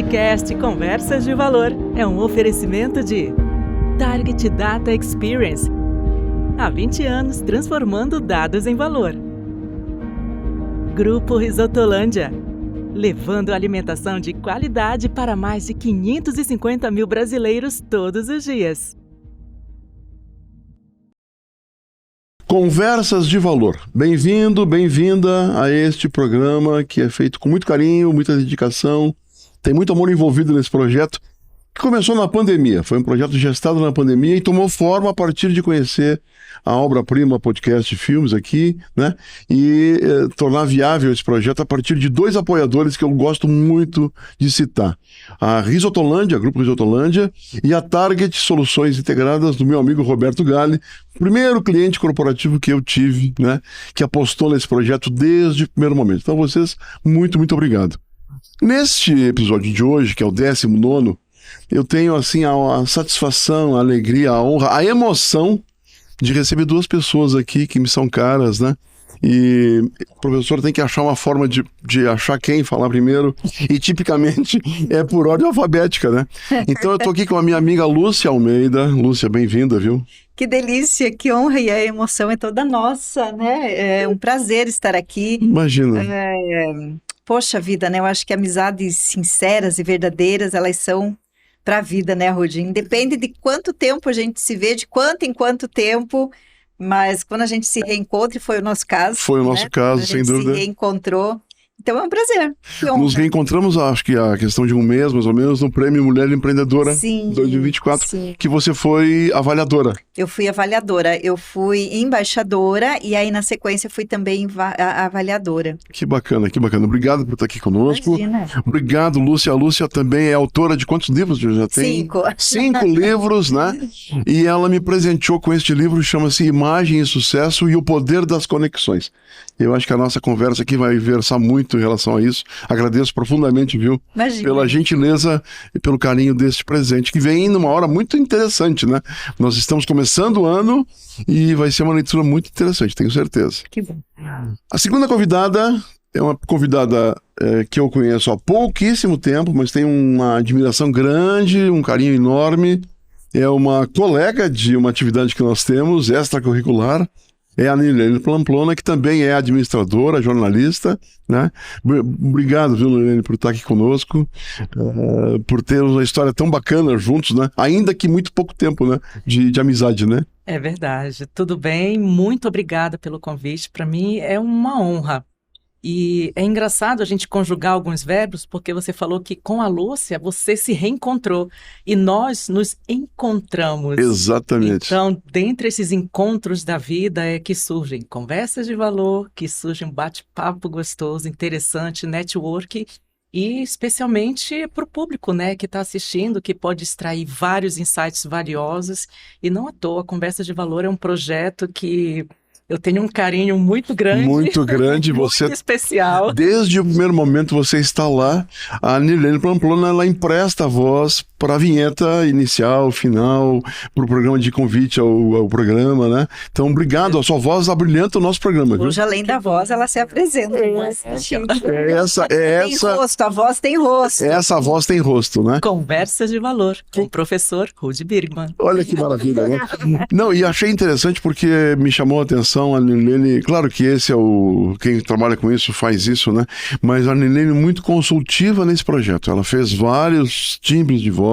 podcast Conversas de Valor é um oferecimento de Target Data Experience. Há 20 anos transformando dados em valor. Grupo Risotolândia, levando alimentação de qualidade para mais de 550 mil brasileiros todos os dias. Conversas de Valor. Bem-vindo, bem-vinda a este programa que é feito com muito carinho, muita dedicação. Tem muito amor envolvido nesse projeto, que começou na pandemia. Foi um projeto gestado na pandemia e tomou forma a partir de conhecer a obra-prima podcast Filmes aqui, né? E tornar viável esse projeto a partir de dois apoiadores que eu gosto muito de citar. A Risotolândia, Grupo Risotolândia, e a Target Soluções Integradas, do meu amigo Roberto Galli, primeiro cliente corporativo que eu tive, né? Que apostou nesse projeto desde o primeiro momento. Então, vocês, muito obrigado. Neste episódio de hoje, que é o 19º, eu tenho, assim, a satisfação, a alegria, a honra, a emoção de receber duas pessoas aqui que me são caras, né? E o professor tem que achar uma forma de achar quem falar primeiro, e tipicamente é por ordem alfabética, né? Então eu tô aqui com a minha amiga Lúcia Almeida. Lúcia, bem-vinda, viu? Que delícia, que honra, e a emoção é toda nossa, né? É um prazer estar aqui. Imagina. Poxa vida, né? Eu acho que amizades sinceras e verdadeiras, elas são para a vida, né, Rudinho? Depende de quanto tempo a gente se vê, de quanto em quanto tempo, mas quando a gente se reencontra, e foi o nosso caso. Foi o nosso caso, sem dúvida. A gente se reencontrou. Então é um prazer. Nos reencontramos, acho que a questão de um mês, mais ou menos, no Prêmio Mulher Empreendedora 2024, sim. Que você foi avaliadora. Eu fui avaliadora, eu fui embaixadora e aí na sequência fui também avaliadora. Que bacana, que bacana. Obrigado por estar aqui conosco. Imagina. Obrigado, Lúcia. A Lúcia também é autora de quantos livros já tem? 5 livros, né? E ela me presenteou com este livro, chama-se Imagem e Sucesso e o Poder das Conexões. Eu acho que a nossa conversa aqui vai versar muito em relação a isso. Agradeço profundamente, viu? Imagina. Pela gentileza e pelo carinho deste presente, que vem numa hora muito interessante, né? Nós estamos começando o ano e vai ser uma leitura muito interessante, tenho certeza. Que bom. A segunda convidada é uma convidada que eu conheço há pouquíssimo tempo, mas tenho uma admiração grande, um carinho enorme. É uma colega de uma atividade que nós temos, extracurricular. É a Nilene Pamplona, que também é administradora, jornalista, né? Obrigado, viu, Nilene, por estar aqui conosco, por ter uma história tão bacana juntos, né? Ainda que muito pouco tempo, né? De amizade, né? É verdade. Tudo bem, muito obrigada pelo convite. Para mim é uma honra. E é engraçado a gente conjugar alguns verbos, porque você falou que com a Lúcia você se reencontrou e nós nos encontramos. Exatamente. Então, dentre esses encontros da vida é que surgem conversas de valor, que surge um bate-papo gostoso, interessante, network, e especialmente para o público, né, que está assistindo, que pode extrair vários insights valiosos. E não à toa, Conversas de Valor é um projeto que eu tenho um carinho muito grande. Muito grande. Você, muito especial. Desde o primeiro momento você está lá. A Nilene Pamplona, ela empresta a voz para a vinheta inicial, final, para o programa de convite ao programa, né? Então, obrigado. A sua voz abrilhanta o nosso programa. Hoje, viu? Além da voz, ela se apresenta. Tem rosto, a voz tem rosto. Essa voz tem rosto, né? Conversas de Valor, com o professor Rudy Birgman. Olha que maravilha, né? Não, e achei interessante porque me chamou a atenção a Nilene. Claro que esse é quem trabalha com isso faz isso, né? Mas a Nilene muito consultiva nesse projeto. Ela fez vários timbres de voz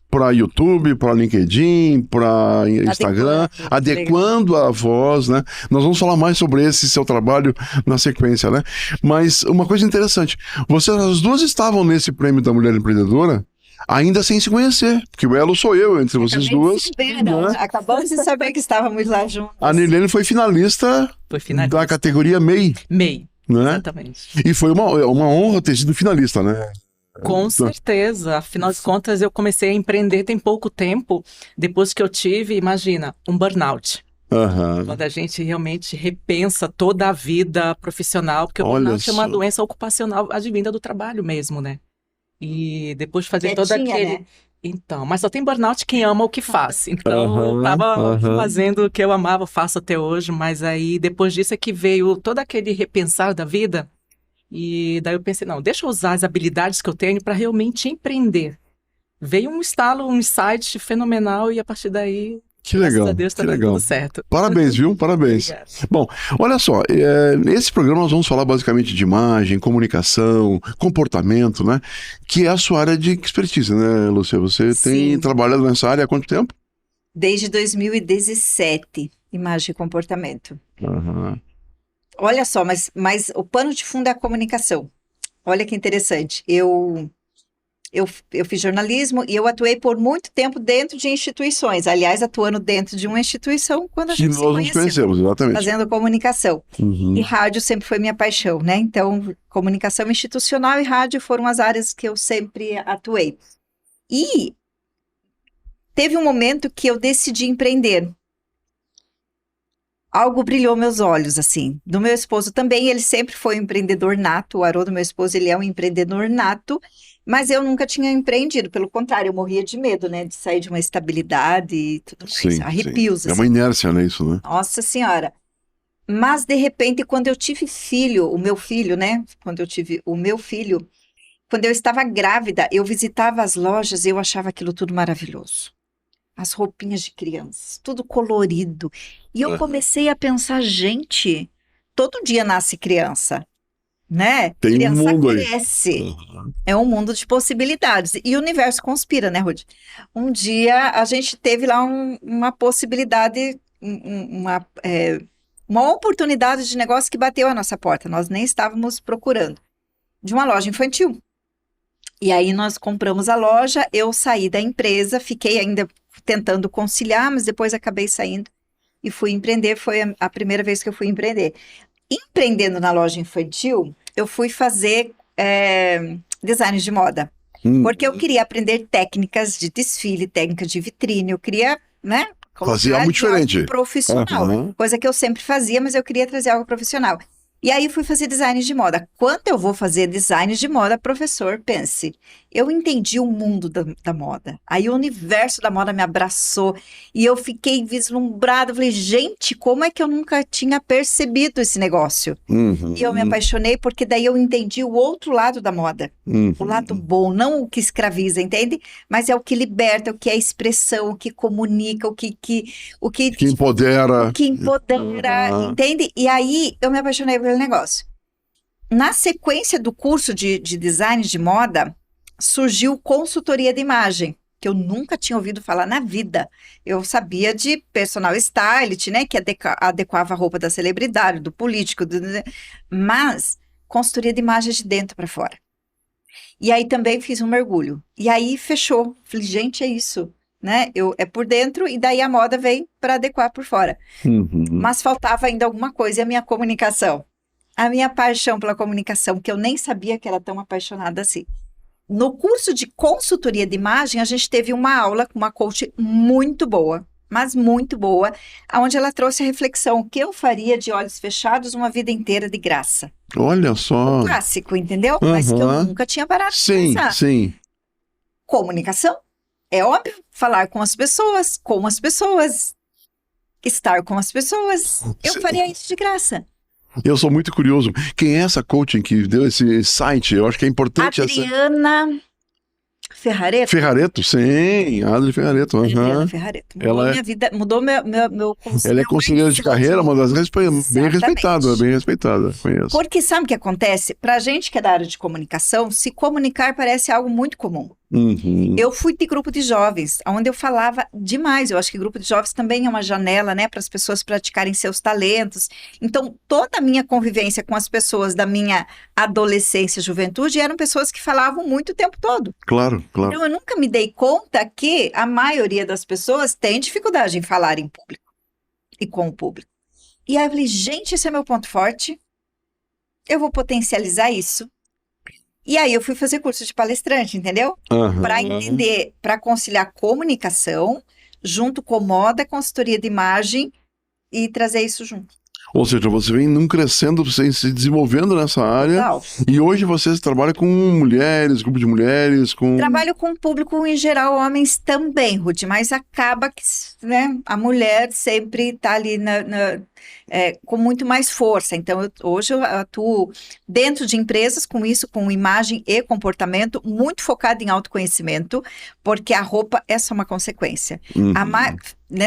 para YouTube, para LinkedIn, para Instagram, adequando a voz, né? Nós vamos falar mais sobre esse seu trabalho na sequência, né? Mas uma coisa interessante, as duas estavam nesse prêmio da Mulher Empreendedora ainda sem se conhecer, porque o elo sou eu entre vocês duas. Acabamos de saber que estávamos lá juntos. A Nilene foi finalista da categoria MEI. MEI, né? Exatamente. E foi uma honra ter sido finalista, né? Com certeza, afinal de contas eu comecei a empreender tem pouco tempo, depois que eu tive, imagina, um burnout. Quando a gente realmente repensa toda a vida profissional, porque o burnout é uma doença ocupacional advinda do trabalho mesmo, né? E depois de fazer todo aquele... Né? Então, mas só tem burnout quem ama o que faz. Então, eu tava fazendo o que eu amava, faço até hoje, mas aí depois disso é que veio todo aquele repensar da vida. E daí eu pensei, não, deixa eu usar as habilidades que eu tenho para realmente empreender. Veio um estalo, um insight fenomenal e a partir daí, que legal, graças a Deus, tá que dando legal. tudo certo. Parabéns, viu? Parabéns. Obrigada. Bom, olha só, nesse programa nós vamos falar basicamente de imagem, comunicação, comportamento, né? Que é a sua área de expertise, né, Lúcia? Você tem Sim. trabalhado nessa área há quanto tempo? Desde 2017, imagem e comportamento. Uhum. Olha só, mas o pano de fundo é a comunicação. Olha que interessante. Eu fiz jornalismo e eu atuei por muito tempo dentro de instituições. Aliás, atuando dentro de uma instituição quando a Que gente se nós nos conhecemos, exatamente. fazendo comunicação. Uhum. E rádio sempre foi minha paixão, né? Então, comunicação institucional e rádio foram as áreas que eu sempre atuei. E teve um momento que eu decidi empreender. Algo brilhou meus olhos, assim. Do meu esposo também, ele sempre foi um empreendedor nato. O Haroldo, meu esposo, ele é um empreendedor nato, mas eu nunca tinha empreendido. Pelo contrário, eu morria de medo, né? De sair de uma estabilidade e tudo mais. Sim, Arrepios, sim. É assim. uma inércia, né, isso, né? Nossa Senhora. Mas, de repente, quando eu tive filho, o meu filho, né? Quando eu tive o meu filho, quando eu estava grávida, eu visitava as lojas e eu achava aquilo tudo maravilhoso. As roupinhas de criança, tudo colorido. E eu comecei a pensar, gente, todo dia nasce criança, né? Tem um Criança mundo aí. cresce. Uhum. É um mundo de possibilidades. E o universo conspira, né, Ruth? Um dia a gente teve lá uma possibilidade, uma oportunidade de negócio que bateu à nossa porta. Nós nem estávamos procurando. De uma loja infantil. E aí nós compramos a loja, eu saí da empresa, fiquei ainda tentando conciliar, mas depois acabei saindo e fui empreender. Foi a primeira vez que eu fui empreender. Empreendendo na loja infantil, eu fui fazer design de moda. Porque eu queria aprender técnicas de desfile, técnicas de vitrine, eu queria, né, fazer algo diferente. Algo profissional. Uhum. Coisa que eu sempre fazia, mas eu queria trazer algo profissional. E aí fui fazer design de moda. Quando eu vou fazer design de moda, professor, pense, eu entendi o mundo da moda. Aí o universo da moda me abraçou e eu fiquei vislumbrada. Falei, gente, como é que eu nunca tinha percebido esse negócio? Uhum. E eu me apaixonei porque daí eu entendi o outro lado da moda. O lado bom, não o que escraviza, entende? Mas é o que liberta, o que é expressão, o que comunica, o que empodera. O que empodera, entende? E aí eu me apaixonei pelo negócio. Na sequência do curso de design de moda, surgiu consultoria de imagem, que eu nunca tinha ouvido falar na vida. Eu sabia de personal stylist, né, que adequava a roupa da celebridade, do político, mas consultoria de imagem de dentro para fora. E aí também fiz um mergulho. E aí fechou. Falei, gente, é isso, né? É por dentro e daí a moda vem para adequar por fora. Mas faltava ainda alguma coisa, e a minha comunicação. A minha paixão pela comunicação, que eu nem sabia que era tão apaixonada assim. No curso de consultoria de imagem, a gente teve uma aula com uma coach muito boa, mas muito boa, onde ela trouxe a reflexão, o que eu faria de olhos fechados uma vida inteira de graça. Olha só. Um clássico, entendeu? Mas que eu nunca tinha parado de pensar. Sim. Comunicação. É óbvio, falar com as pessoas, estar com as pessoas. Eu faria isso de graça. Eu sou muito curioso. Quem é essa coaching que deu esse site? Eu acho que é importante. Adriana Ferrareto? Ferrareto, sim. Adri Ferrareto. Adriana Ferrareto. Mudou minha vida, mudou meu conceito. Ela é conselheira de carreira, mas bem respeitada. Conheço. Porque sabe o que acontece? Pra gente que é da área de comunicação, se comunicar parece algo muito comum. Eu fui de grupo de jovens, onde eu falava demais. Eu acho que grupo de jovens também é uma janela, né, para as pessoas praticarem seus talentos. Então, toda a minha convivência com as pessoas da minha adolescência e juventude eram pessoas que falavam muito o tempo todo. Claro. Então, eu nunca me dei conta que a maioria das pessoas tem dificuldade em falar em público e com o público. E aí eu falei, gente, esse é meu ponto forte. Eu vou potencializar isso. E aí eu fui fazer curso de palestrante, entendeu? Para entender, para conciliar comunicação junto com moda, consultoria de imagem e trazer isso junto. Ou seja, você vem num crescendo, você se desenvolvendo nessa área. Total. E hoje você trabalha com mulheres, grupo de mulheres, com... Trabalho com o público em geral, homens também, Ruth, mas acaba que, né, a mulher sempre está ali com muito mais força. Então, hoje eu atuo dentro de empresas com isso, com imagem e comportamento, muito focado em autoconhecimento, porque a roupa é só uma consequência.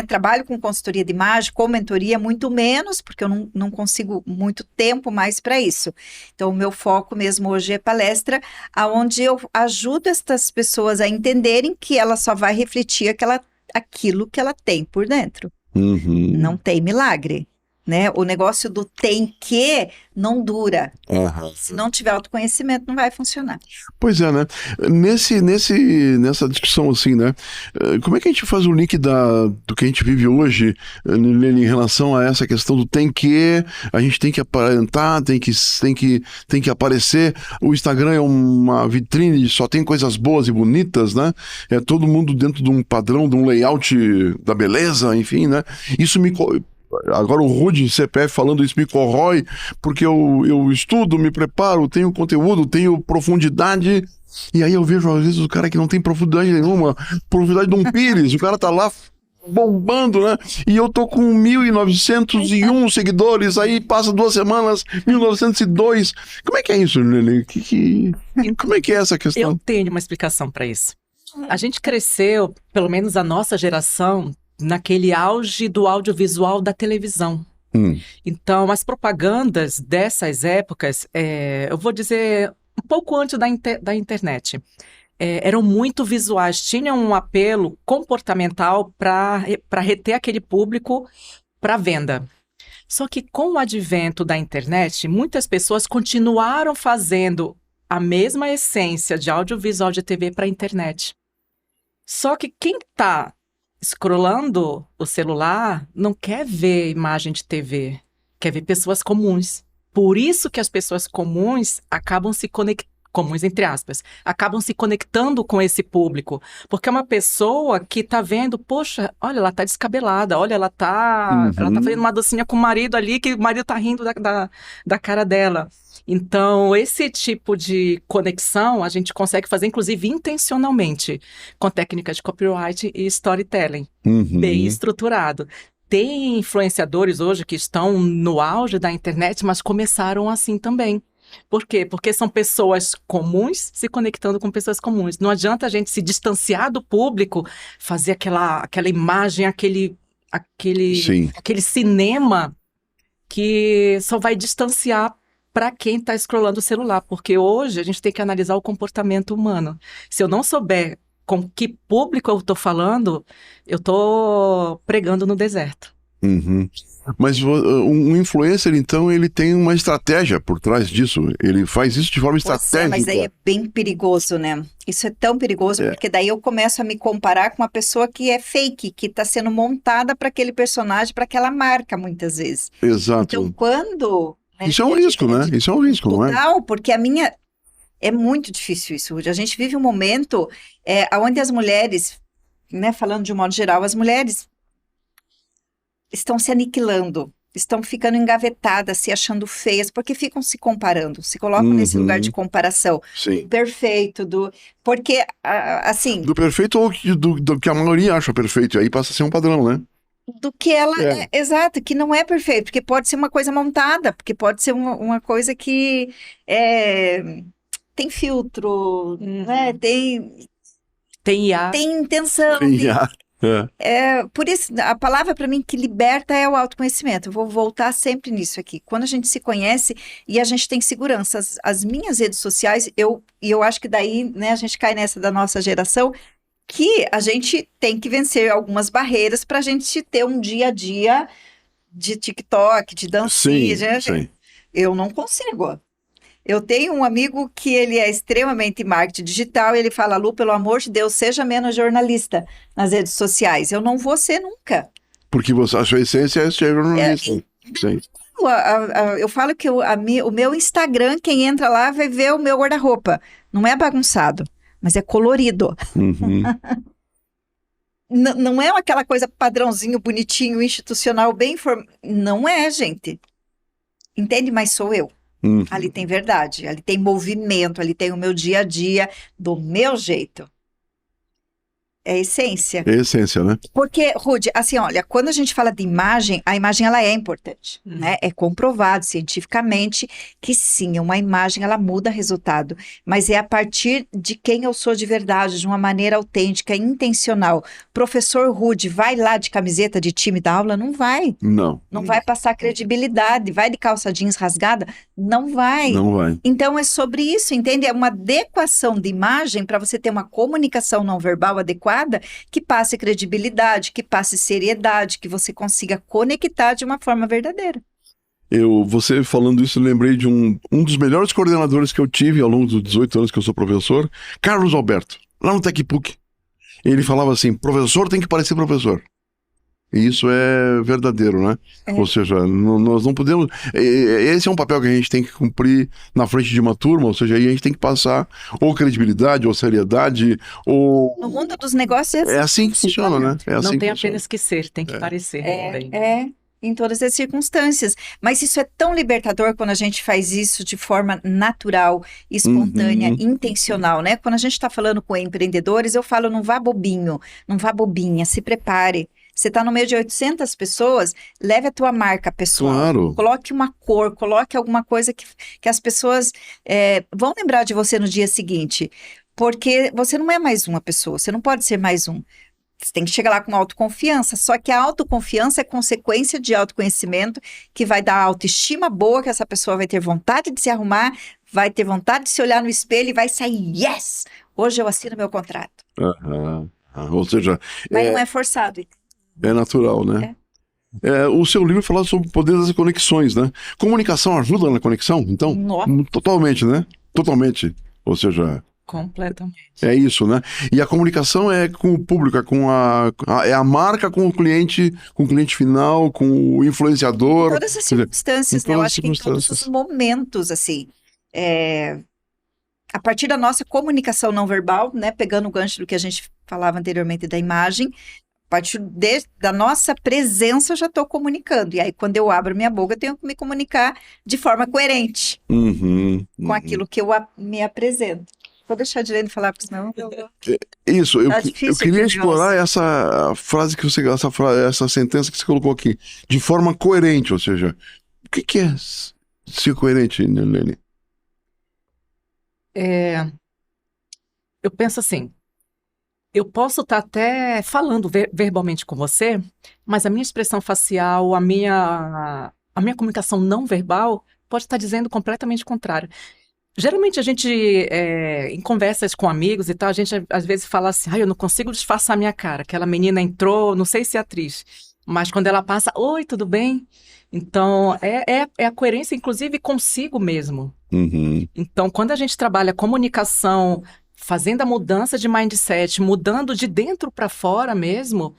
Trabalho com consultoria de imagem, com mentoria, muito menos, porque eu não consigo muito tempo mais para isso. Então, o meu foco mesmo hoje é palestra, onde eu ajudo estas pessoas a entenderem que ela só vai refletir aquilo que ela tem por dentro. Não tem milagre. Né? O negócio do tem que não dura. Se não tiver autoconhecimento, não vai funcionar. Pois é, né? Nessa discussão assim, né? Como é que a gente faz o link do que a gente vive hoje em relação a essa questão do tem que, a gente tem que aparentar, tem que aparecer. O Instagram é uma vitrine, só tem coisas boas e bonitas, né? É todo mundo dentro de um padrão, de um layout da beleza, enfim, né? Isso Agora o Rude CPF falando isso me corrói, porque eu estudo, me preparo, tenho conteúdo, tenho profundidade, e aí eu vejo às vezes o cara que não tem profundidade nenhuma, profundidade de um pires, o cara tá lá bombando, né? E eu tô com 1.901 seguidores, aí passa 2 semanas, 1.902. Como é que é isso, Lili? Como é que é essa questão? Eu tenho uma explicação para isso. A gente cresceu, pelo menos a nossa geração, naquele auge do audiovisual da televisão. Então, as propagandas dessas épocas, eu vou dizer, um pouco antes da internet, eram muito visuais, tinham um apelo comportamental para reter aquele público para venda. Só que com o advento da internet, muitas pessoas continuaram fazendo a mesma essência de audiovisual de TV para a internet. Só que quem está scrollando o celular não quer ver imagem de TV, quer ver pessoas comuns. Por isso que as pessoas comuns acabam se conectando, comuns entre aspas, acabam se conectando com esse público. Porque é uma pessoa que tá vendo, poxa, olha, ela tá descabelada, olha, ela tá fazendo uma docinha com o marido ali, que o marido tá rindo da cara dela. Então, esse tipo de conexão a gente consegue fazer, inclusive, intencionalmente, com técnicas de copyright e storytelling, bem estruturado. Tem influenciadores hoje que estão no auge da internet, mas começaram assim também. Por quê? Porque são pessoas comuns se conectando com pessoas comuns. Não adianta a gente se distanciar do público, fazer aquela imagem, aquele cinema que só vai distanciar para quem está scrollando o celular, porque hoje a gente tem que analisar o comportamento humano. Se eu não souber com que público eu estou falando, eu estou pregando no deserto. Mas um influencer, então, ele tem uma estratégia por trás disso. Ele faz isso de forma estratégica. Mas aí é bem perigoso, né? Isso é tão perigoso, porque daí eu começo a me comparar com uma pessoa que é fake, que está sendo montada para aquele personagem, para aquela marca, muitas vezes. Exato. Então, quando... Isso é um risco, né? Isso é um risco, não é? Total, porque é muito difícil isso. A gente vive um momento onde as mulheres, né, falando de um modo geral, as mulheres estão se aniquilando, estão ficando engavetadas, se achando feias, porque ficam se comparando, se colocam nesse lugar de comparação. Sim. Do perfeito, porque, assim... Do perfeito ou do que a maioria acha perfeito, aí passa a ser um padrão, né? Do que ela... exato, que não é perfeito, porque pode ser uma coisa montada, porque pode ser uma coisa que tem filtro, né? Tem IA. Tem intenção. Tem IA. Por isso, a palavra para mim que liberta é o autoconhecimento. Eu vou voltar sempre nisso aqui. Quando a gente se conhece e a gente tem segurança, as minhas redes sociais, eu acho que daí, né, a gente cai nessa da nossa geração, que a gente tem que vencer algumas barreiras para a gente ter um dia a dia de TikTok, de dancinha. Sim. Eu não consigo. Eu tenho um amigo que ele é extremamente marketing digital e ele fala, Lu, pelo amor de Deus, seja menos jornalista nas redes sociais. Eu não vou ser nunca. Porque a sua essência é ser jornalista. Sim. Eu falo que o meu Instagram, quem entra lá vai ver o meu guarda-roupa. Não é bagunçado, mas é colorido. Não é aquela coisa padrãozinho, bonitinho, institucional, bem informado. Não é, gente. entende? Mas sou eu. Ali tem verdade, ali tem movimento, ali tem o meu dia a dia, do meu jeito. É a essência. É a essência, né? Porque, Rudy, assim, olha, quando a gente fala de imagem, a imagem ela é importante, né? É comprovado cientificamente que sim, uma imagem ela muda resultado, mas é a partir de quem eu sou de verdade, de uma maneira autêntica, intencional. Professor Rudy, vai lá de camiseta de time da aula? Não vai. Não vai passar credibilidade. Vai de calça jeans rasgada? Não vai. Não vai. Então é sobre isso, entende? É uma adequação de imagem para você ter uma comunicação não verbal adequada que passe credibilidade, que passe seriedade, que você consiga conectar de uma forma verdadeira. Você falando isso, eu lembrei de um dos melhores coordenadores que eu tive ao longo dos 18 anos que eu sou professor, Carlos Alberto, lá no TecPUC. Ele falava assim, professor tem que parecer professor. E isso é verdadeiro, né? Ou seja, nós não podemos... Esse é um papel que a gente tem que cumprir na frente de uma turma, ou seja, aí a gente tem que passar ou credibilidade, ou seriedade, ou... No mundo dos negócios é assim que funciona, né? É assim não tem que funciona. apenas que ser, tem que parecer também. Em todas as circunstâncias. Mas isso é tão libertador quando a gente faz isso de forma natural, espontânea, intencional, né? Quando a gente está falando com empreendedores, eu falo, não vá bobinho, não vá bobinha, se prepare. Você está no meio de 800 pessoas, leve a tua marca pessoal. Claro. Coloque uma cor, coloque alguma coisa que as pessoas vão lembrar de você no dia seguinte. Porque você não é mais uma pessoa, você não pode ser mais um. Você tem que chegar lá com autoconfiança, só que a autoconfiança é consequência de autoconhecimento, que vai dar autoestima boa, que essa pessoa vai ter vontade de se arrumar, vai ter vontade de se olhar no espelho e vai sair, yes! Hoje eu assino meu contrato. Ou seja... Mas não é forçado. É natural, né? O seu livro fala sobre o poder das conexões, né? Comunicação ajuda na conexão, então? Totalmente, né? Totalmente. Ou seja... Completamente. É isso, né? E a comunicação é com o público, é a marca com o cliente final, com o influenciador. Em todas as circunstâncias, né? Eu acho que em todos os momentos, assim. A partir da nossa comunicação não verbal, né? Pegando o gancho do que a gente falava anteriormente da imagem, a partir da nossa presença eu já estou comunicando. E aí, quando eu abro minha boca, eu tenho que me comunicar de forma coerente com aquilo que eu me apresento. Vou deixar a Dilene falar, porque senão... Isso, eu queria explorar essa frase que você... Essa sentença que você colocou aqui. De forma coerente, ou seja... O que é ser coerente, Nelene? Eu penso assim... Eu posso estar até falando verbalmente com você, mas a minha expressão facial, a minha comunicação não verbal pode estar dizendo completamente o contrário. Geralmente a gente, em conversas com amigos e tal, a gente às vezes fala assim, eu não consigo disfarçar minha cara. Aquela menina entrou, não sei se é atriz, mas quando ela passa, oi, tudo bem? Então, é a coerência, inclusive, consigo mesmo. Então, quando a gente trabalha comunicação, fazendo a mudança de mindset, mudando de dentro para fora mesmo,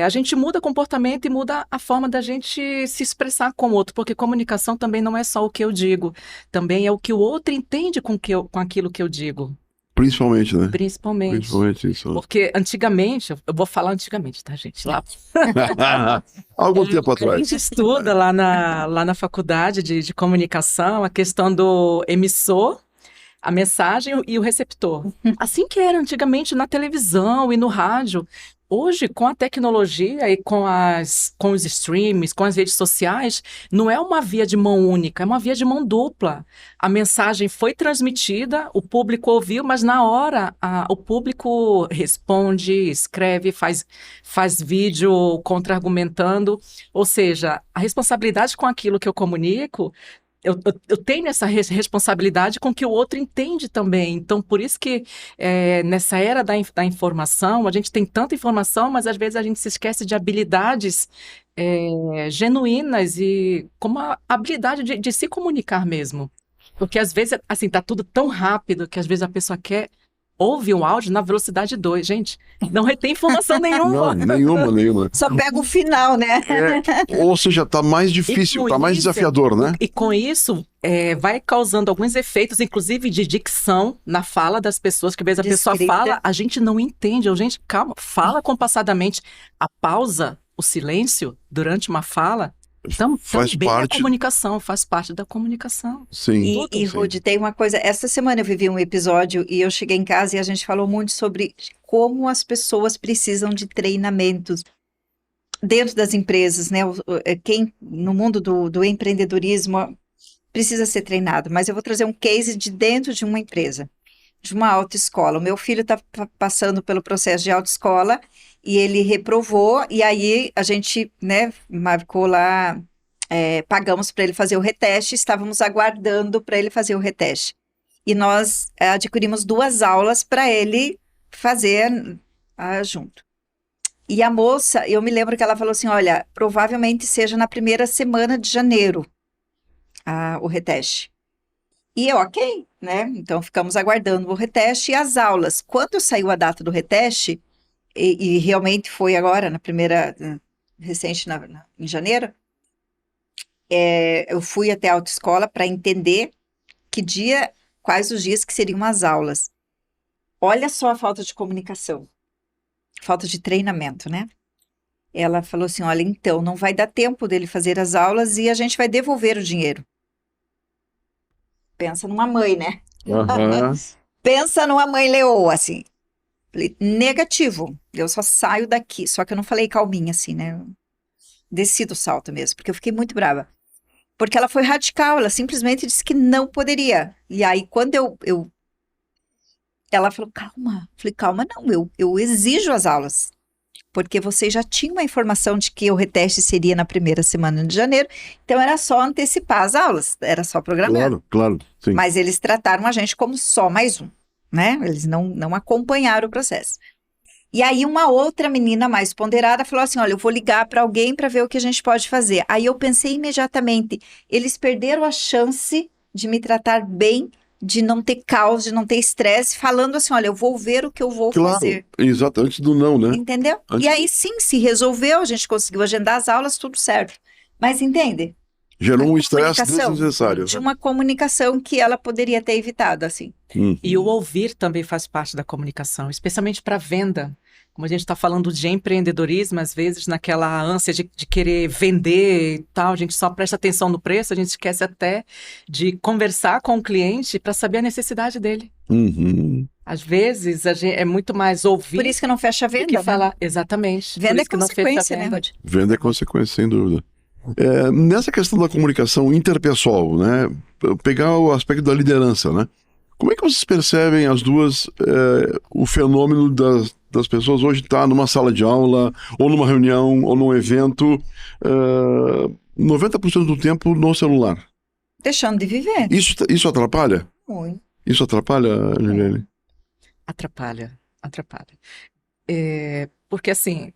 a gente muda comportamento e muda a forma da gente se expressar com o outro, porque comunicação também não é só o que eu digo, também é o que o outro entende com aquilo que eu digo. Principalmente, né? Principalmente isso. Porque antigamente, eu vou falar antigamente, tá, gente? Lá. Algum tempo atrás. A gente estuda lá na faculdade de comunicação a questão do emissor, a mensagem e o receptor. Assim que era antigamente na televisão e no rádio. Hoje, com a tecnologia e com os streams, com as redes sociais, não é uma via de mão única, é uma via de mão dupla. A mensagem foi transmitida, o público ouviu, mas na hora o público responde, escreve, faz vídeo contra-argumentando. Ou seja, a responsabilidade com aquilo que eu comunico, eu tenho essa responsabilidade com que o outro entende também. Então, por isso que nessa era da informação, a gente tem tanta informação, mas às vezes a gente se esquece de habilidades genuínas e como a habilidade de se comunicar mesmo. Porque às vezes, assim, tá tudo tão rápido que às vezes a pessoa ouve um áudio na velocidade 2, gente. Não retém informação nenhuma. Não, nenhuma. Só pega o final, né? Ou seja, tá mais difícil, tá mais desafiador, né? E com isso, vai causando alguns efeitos, inclusive de dicção na fala das pessoas, que às vezes a pessoa fala, a gente não entende. Gente, calma, fala compassadamente. A pausa, o silêncio durante uma fala, faz também parte... a comunicação, faz parte da comunicação. Sim. E Rudy, tem uma coisa, essa semana eu vivi um episódio e eu cheguei em casa e a gente falou muito sobre como as pessoas precisam de treinamentos dentro das empresas, né? Quem no mundo do empreendedorismo precisa ser treinado, mas eu vou trazer um case de dentro de uma empresa, de uma autoescola. O meu filho está passando pelo processo de autoescola e ele reprovou, e aí a gente, né, marcou lá, pagamos para ele fazer o reteste, estávamos aguardando para ele fazer o reteste. E nós adquirimos 2 aulas para ele fazer junto. E a moça, eu me lembro que ela falou assim, olha, provavelmente seja na primeira semana de janeiro o reteste. E eu, ok, né? Então ficamos aguardando o reteste e as aulas. Quando saiu a data do reteste, e realmente foi agora, na primeira, recente em janeiro, eu fui até a autoescola para entender quais os dias que seriam as aulas. Olha só a falta de comunicação, falta de treinamento, né? Ela falou assim, olha, então, não vai dar tempo dele fazer as aulas e a gente vai devolver o dinheiro. Pensa numa mãe, né? Uhum. Pensa numa mãe leoa, assim. Falei, negativo, eu só saio daqui. Só que eu não falei calminha, assim, né? Desci do salto mesmo, porque eu fiquei muito brava. Porque ela foi radical, ela simplesmente disse que não poderia. E aí, quando ela falou, calma. Falei, calma, não, eu exijo as aulas. Porque vocês já tinham a informação de que o reteste seria na primeira semana de janeiro, então era só antecipar as aulas, era só programar. Claro, sim. Mas eles trataram a gente como só mais um, né? Eles não acompanharam o processo. E aí uma outra menina mais ponderada falou assim, olha, eu vou ligar para alguém para ver o que a gente pode fazer. Aí eu pensei imediatamente, eles perderam a chance de me tratar bem, de não ter caos, de não ter estresse, falando assim, olha, eu vou ver o que eu vou fazer. Exato, antes do não, né? Entendeu? E aí sim, se resolveu, a gente conseguiu agendar as aulas, tudo certo. Mas entende? Gerou um estresse desnecessário. De uma comunicação que ela poderia ter evitado, assim. E o ouvir também faz parte da comunicação, especialmente para venda. Como a gente está falando de empreendedorismo, às vezes naquela ânsia de querer vender e tal, a gente só presta atenção no preço, a gente esquece até de conversar com o cliente para saber a necessidade dele. Uhum. Às vezes é muito mais ouvir. Por isso que não fecha a venda, que falar. Exatamente. Venda é que não consequência, fecha a venda. né? Venda é consequência, sem dúvida. Nessa questão da comunicação interpessoal, né? Pegar o aspecto da liderança, né? Como é que vocês percebem as duas, o fenômeno das pessoas hoje estar numa sala de aula, ou numa reunião, ou num evento, 90% do tempo no celular? Deixando de viver. Isso atrapalha? Muito. Isso atrapalha, Juliane? Atrapalha. Porque assim,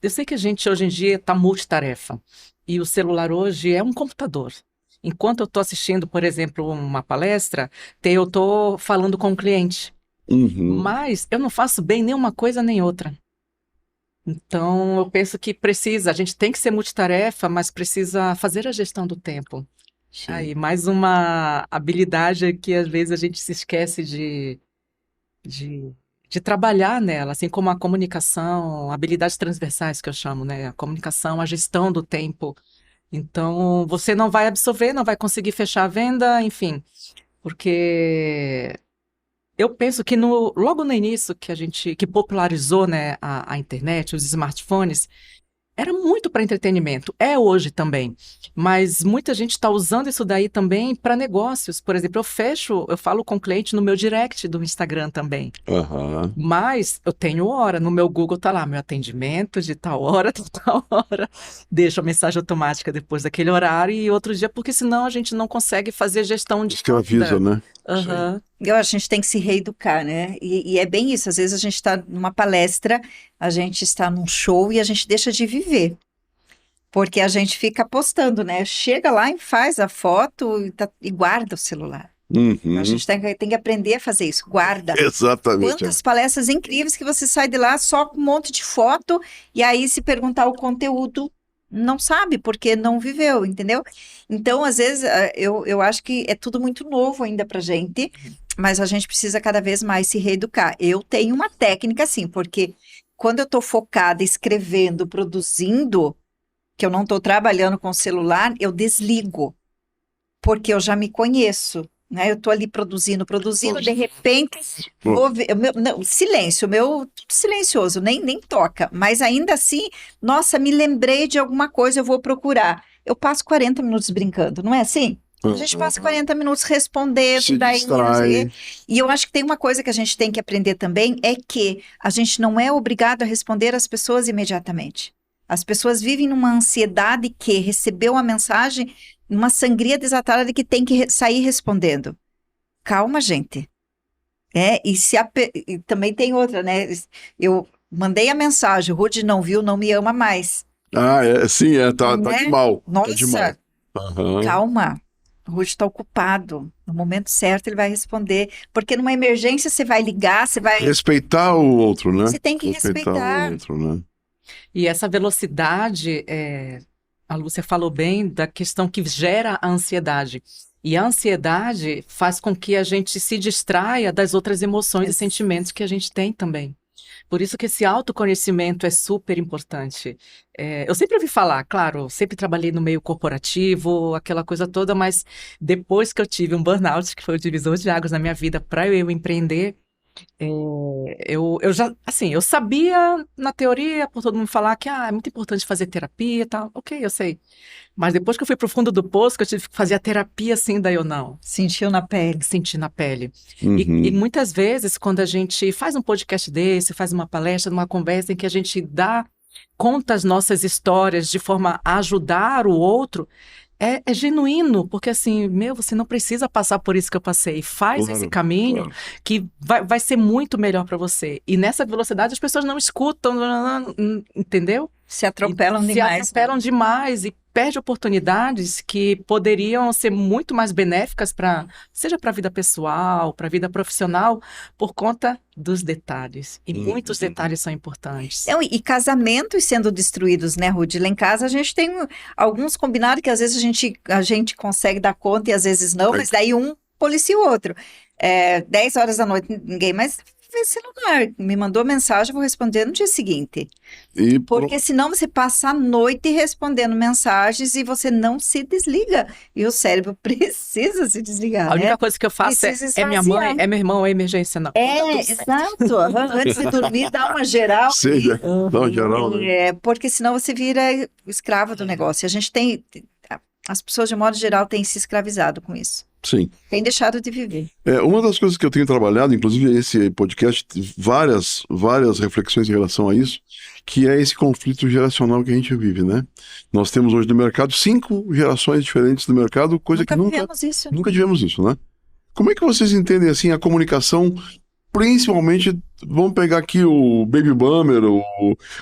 eu sei que a gente hoje em dia está multitarefa, e o celular hoje é um computador. Enquanto eu estou assistindo, por exemplo, uma palestra, eu estou falando com o cliente. Uhum. Mas eu não faço bem nenhuma coisa nem outra. Então, eu penso que a gente tem que ser multitarefa, mas precisa fazer a gestão do tempo. Aí, mais uma habilidade que às vezes a gente se esquece de trabalhar nela, assim como a comunicação, habilidades transversais que eu chamo, né? A comunicação, a gestão do tempo. Então, você não vai absorver, não vai conseguir fechar a venda, enfim, porque eu penso que logo no início que popularizou, né, a internet, os smartphones, era muito para entretenimento, é hoje também, mas muita gente está usando isso daí também para negócios. Por exemplo, eu falo com o cliente no meu direct do Instagram também. Uhum. Mas eu tenho hora, no meu Google tá lá, meu atendimento de tal hora, deixo a mensagem automática depois daquele horário e outro dia, porque senão a gente não consegue fazer gestão de escraviza, né? Uhum. Eu acho que a gente tem que se reeducar, né? E é bem isso, às vezes a gente está numa palestra, a gente está num show e a gente deixa de viver. Porque a gente fica postando, né? Chega lá e faz a foto e guarda o celular. Uhum. A gente tem que aprender a fazer isso, guarda. Exatamente. Quantas palestras incríveis que você sai de lá só com um monte de foto e aí se perguntar o conteúdo, não sabe, porque não viveu, entendeu? Então, às vezes, eu acho que é tudo muito novo ainda pra gente, mas a gente precisa cada vez mais se reeducar. Eu tenho uma técnica, assim, porque quando eu tô focada, escrevendo, produzindo, que eu não estou trabalhando com o celular, eu desligo, porque eu já me conheço, né? Eu estou ali produzindo, de repente, vou ver, silêncio, tudo silencioso, nem toca, mas ainda assim, nossa, me lembrei de alguma coisa, eu vou procurar. Eu passo 40 minutos brincando, não é assim? A gente passa 40 minutos respondendo, e eu acho que tem uma coisa que a gente tem que aprender também, é que a gente não é obrigado a responder as pessoas imediatamente. As pessoas vivem numa ansiedade que recebeu uma mensagem, uma sangria desatada de que tem que sair respondendo. Calma, gente. E também tem outra, né? Eu mandei a mensagem, o Rudy não viu, não me ama mais. Sim, tá de mal. Nossa, tá de mal. Calma. O Rudy está ocupado. No momento certo ele vai responder. Porque numa emergência você vai ligar, você vai... Respeitar o outro, né? Você tem que respeitar. O outro, né? E essa velocidade, a Lúcia falou bem da questão que gera a ansiedade. E a ansiedade faz com que a gente se distraia das outras emoções e sentimentos que a gente tem também. Por isso que esse autoconhecimento é super importante. Eu sempre ouvi falar, claro, sempre trabalhei no meio corporativo, aquela coisa toda, mas depois que eu tive um burnout, que foi o divisor de águas na minha vida para eu empreender, eu já, assim, eu sabia na teoria, por todo mundo falar que é muito importante fazer terapia e tal. Ok, eu sei. Mas depois que eu fui pro fundo do poço, que eu tive que fazer a terapia assim, daí eu não. Sentiu na pele. Senti na pele. Uhum. E muitas vezes, quando a gente faz um podcast desse, faz uma palestra, uma conversa em que a gente conta as nossas histórias de forma a ajudar o outro, é genuíno, porque assim, você não precisa passar por isso que eu passei. Faz esse caminho que vai ser muito melhor para você. E nessa velocidade as pessoas não escutam, entendeu? Se atropelam demais. Se atropelam demais e perde oportunidades que poderiam ser muito mais benéficas seja para a vida pessoal, para a vida profissional, por conta dos detalhes. E muitos detalhes são importantes. E casamentos sendo destruídos, né, Rudy? Lá em casa a gente tem alguns combinados que às vezes a gente consegue dar conta e às vezes não, mas daí um policia o outro. 10 horas da noite, ninguém mais vê celular. Me mandou mensagem, eu vou responder no dia seguinte. Porque senão você passa a noite respondendo mensagens e você não se desliga. E o cérebro precisa se desligar, A única coisa que eu faço é minha mãe, é meu irmão, é emergência, não. Exato. Antes de dormir, dá uma geral. Dá uma geral, né? Porque senão você vira escravo do negócio. A gente tem... As pessoas, de modo geral, têm se escravizado com isso. Sim. Tem deixado de viver. Uma das coisas que eu tenho trabalhado, inclusive esse podcast, várias reflexões em relação a isso, que é esse conflito geracional que a gente vive, né? Nós temos hoje no mercado 5 gerações diferentes do mercado, coisa que nunca tivemos isso, né? Como é que vocês entendem, assim, a comunicação, principalmente, vamos pegar aqui o Baby Boomer,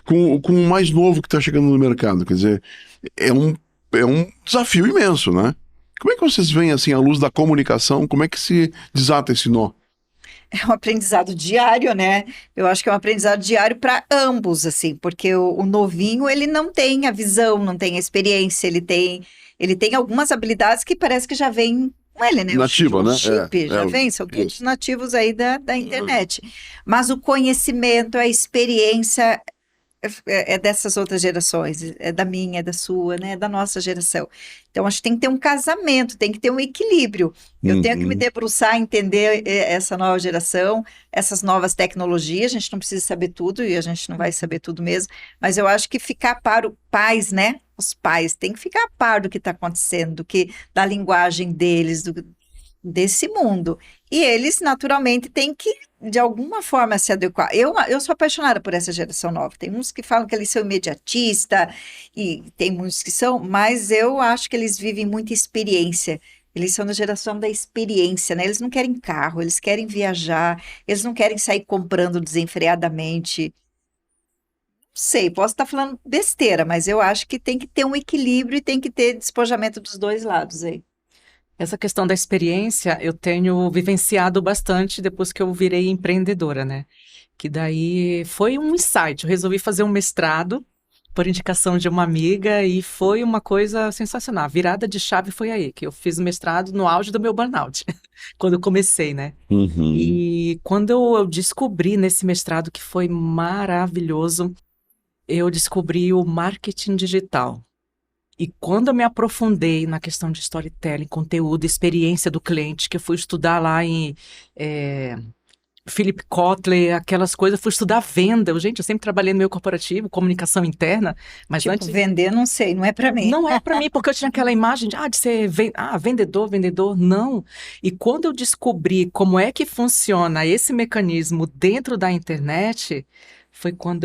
com o mais novo que está chegando no mercado, quer dizer, é um desafio imenso, né? Como é que vocês veem, assim, a luz da comunicação? Como é que se desata esse nó? É um aprendizado diário, né? Eu acho que é um aprendizado diário para ambos, assim, porque o novinho, ele não tem a visão, não tem a experiência, ele tem algumas habilidades que parece que já vem com ele, né? Nativa, né? Chip, já vem, são todos nativos aí da internet. Mas o conhecimento, a experiência... É dessas outras gerações, é da minha, é da sua, né? É da nossa geração. Então, acho que tem que ter um casamento, tem que ter um equilíbrio. Eu tenho que me debruçar, entender essa nova geração, essas novas tecnologias. A gente não precisa saber tudo e a gente não vai saber tudo mesmo, mas eu acho que ficar para os pais, né? Os pais têm que ficar a par do que está acontecendo, da linguagem deles, desse mundo. E eles, naturalmente, têm que, de alguma forma, se adequar. Eu sou apaixonada por essa geração nova. Tem uns que falam que eles são imediatistas, e tem muitos que são, mas eu acho que eles vivem muita experiência. Eles são da geração da experiência, né? Eles não querem carro, eles querem viajar, eles não querem sair comprando desenfreadamente. Não sei, posso estar falando besteira, mas eu acho que tem que ter um equilíbrio e tem que ter despojamento dos dois lados aí. Essa questão da experiência eu tenho vivenciado bastante depois que eu virei empreendedora, né? Que daí foi um insight. Eu resolvi fazer um mestrado por indicação de uma amiga e foi uma coisa sensacional. A virada de chave foi aí, que eu fiz o mestrado no auge do meu burnout, quando eu comecei, né? E quando eu descobri nesse mestrado, que foi maravilhoso, eu descobri o marketing digital. E quando eu me aprofundei na questão de storytelling, conteúdo, experiência do cliente, que eu fui estudar lá em Philip Kotler, aquelas coisas, fui estudar venda. Gente, eu sempre trabalhei no meio corporativo, comunicação interna, mas tipo, antes... vender, não sei, não é para mim. Não é para mim, porque eu tinha aquela imagem de ser vendedor, não. E quando eu descobri como é que funciona esse mecanismo dentro da internet, foi quando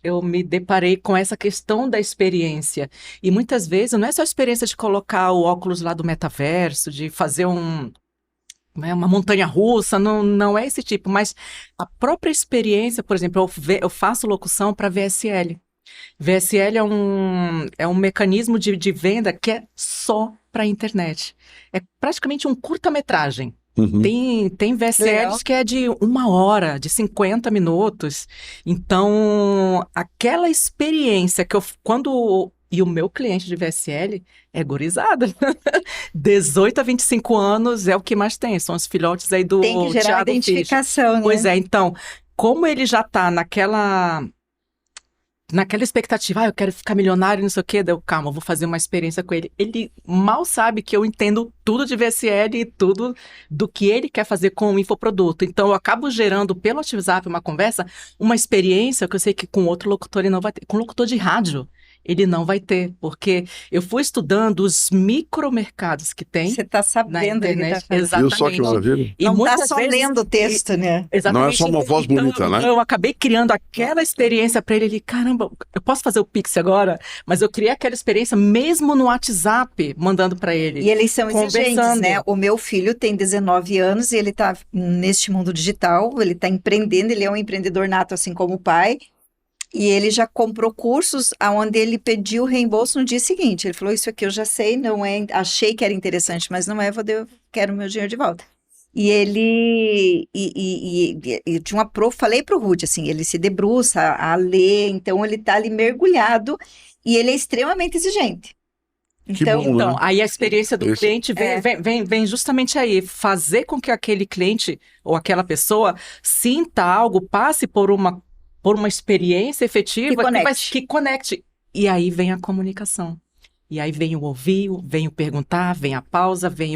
eu me deparei com essa questão da experiência. E muitas vezes não é só a experiência de colocar o óculos lá do metaverso, de fazer uma montanha-russa, não é esse tipo, mas a própria experiência, por exemplo, eu faço locução para VSL. VSL é um mecanismo de venda que é só para a internet. É praticamente um curta-metragem. Uhum. Tem VSLs que é de 1 hora, de 50 minutos. Então, aquela experiência que e o meu cliente de VSL é gurizada. 18 a 25 anos é o que mais tem. São os filhotes aí do Tem que gerar Thiago identificação, Fischer. né? Pois é, então, como ele já está naquela expectativa, eu quero ficar milionário, não sei o quê, calma, eu vou fazer uma experiência com ele. Ele mal sabe que eu entendo tudo de VSL e tudo do que ele quer fazer com o infoproduto. Então, eu acabo gerando pelo WhatsApp uma conversa, uma experiência que eu sei que com outro locutor ele não vai ter. Com locutor de rádio, ele não vai ter, porque eu fui estudando os micromercados que tem. Você está sabendo na internet, que tá exatamente. Viu só que maravilha? E não muitas está só vezes, lendo o texto, né? Exatamente. Não é só uma voz bonita, né? Eu acabei criando aquela experiência para ele. Caramba, eu posso fazer o Pix agora? Mas eu criei aquela experiência mesmo no WhatsApp, mandando para ele. E eles são exigentes, né? O meu filho tem 19 anos e ele está neste mundo digital, ele está empreendendo, ele é um empreendedor nato, assim como o pai. E ele já comprou cursos onde ele pediu reembolso no dia seguinte. Ele falou, isso aqui eu já sei, não é, achei que era interessante, mas não é, eu quero meu dinheiro de volta. E ele, tinha uma falei pro Ruth, assim, ele se debruça a ler, então ele tá ali mergulhado e ele é extremamente exigente. Então, bom, então, aí a experiência do cliente vem justamente aí, fazer com que aquele cliente ou aquela pessoa sinta algo, passe por uma experiência efetiva que conecte. E aí vem a comunicação. E aí vem o ouvir, vem o perguntar, vem a pausa, vem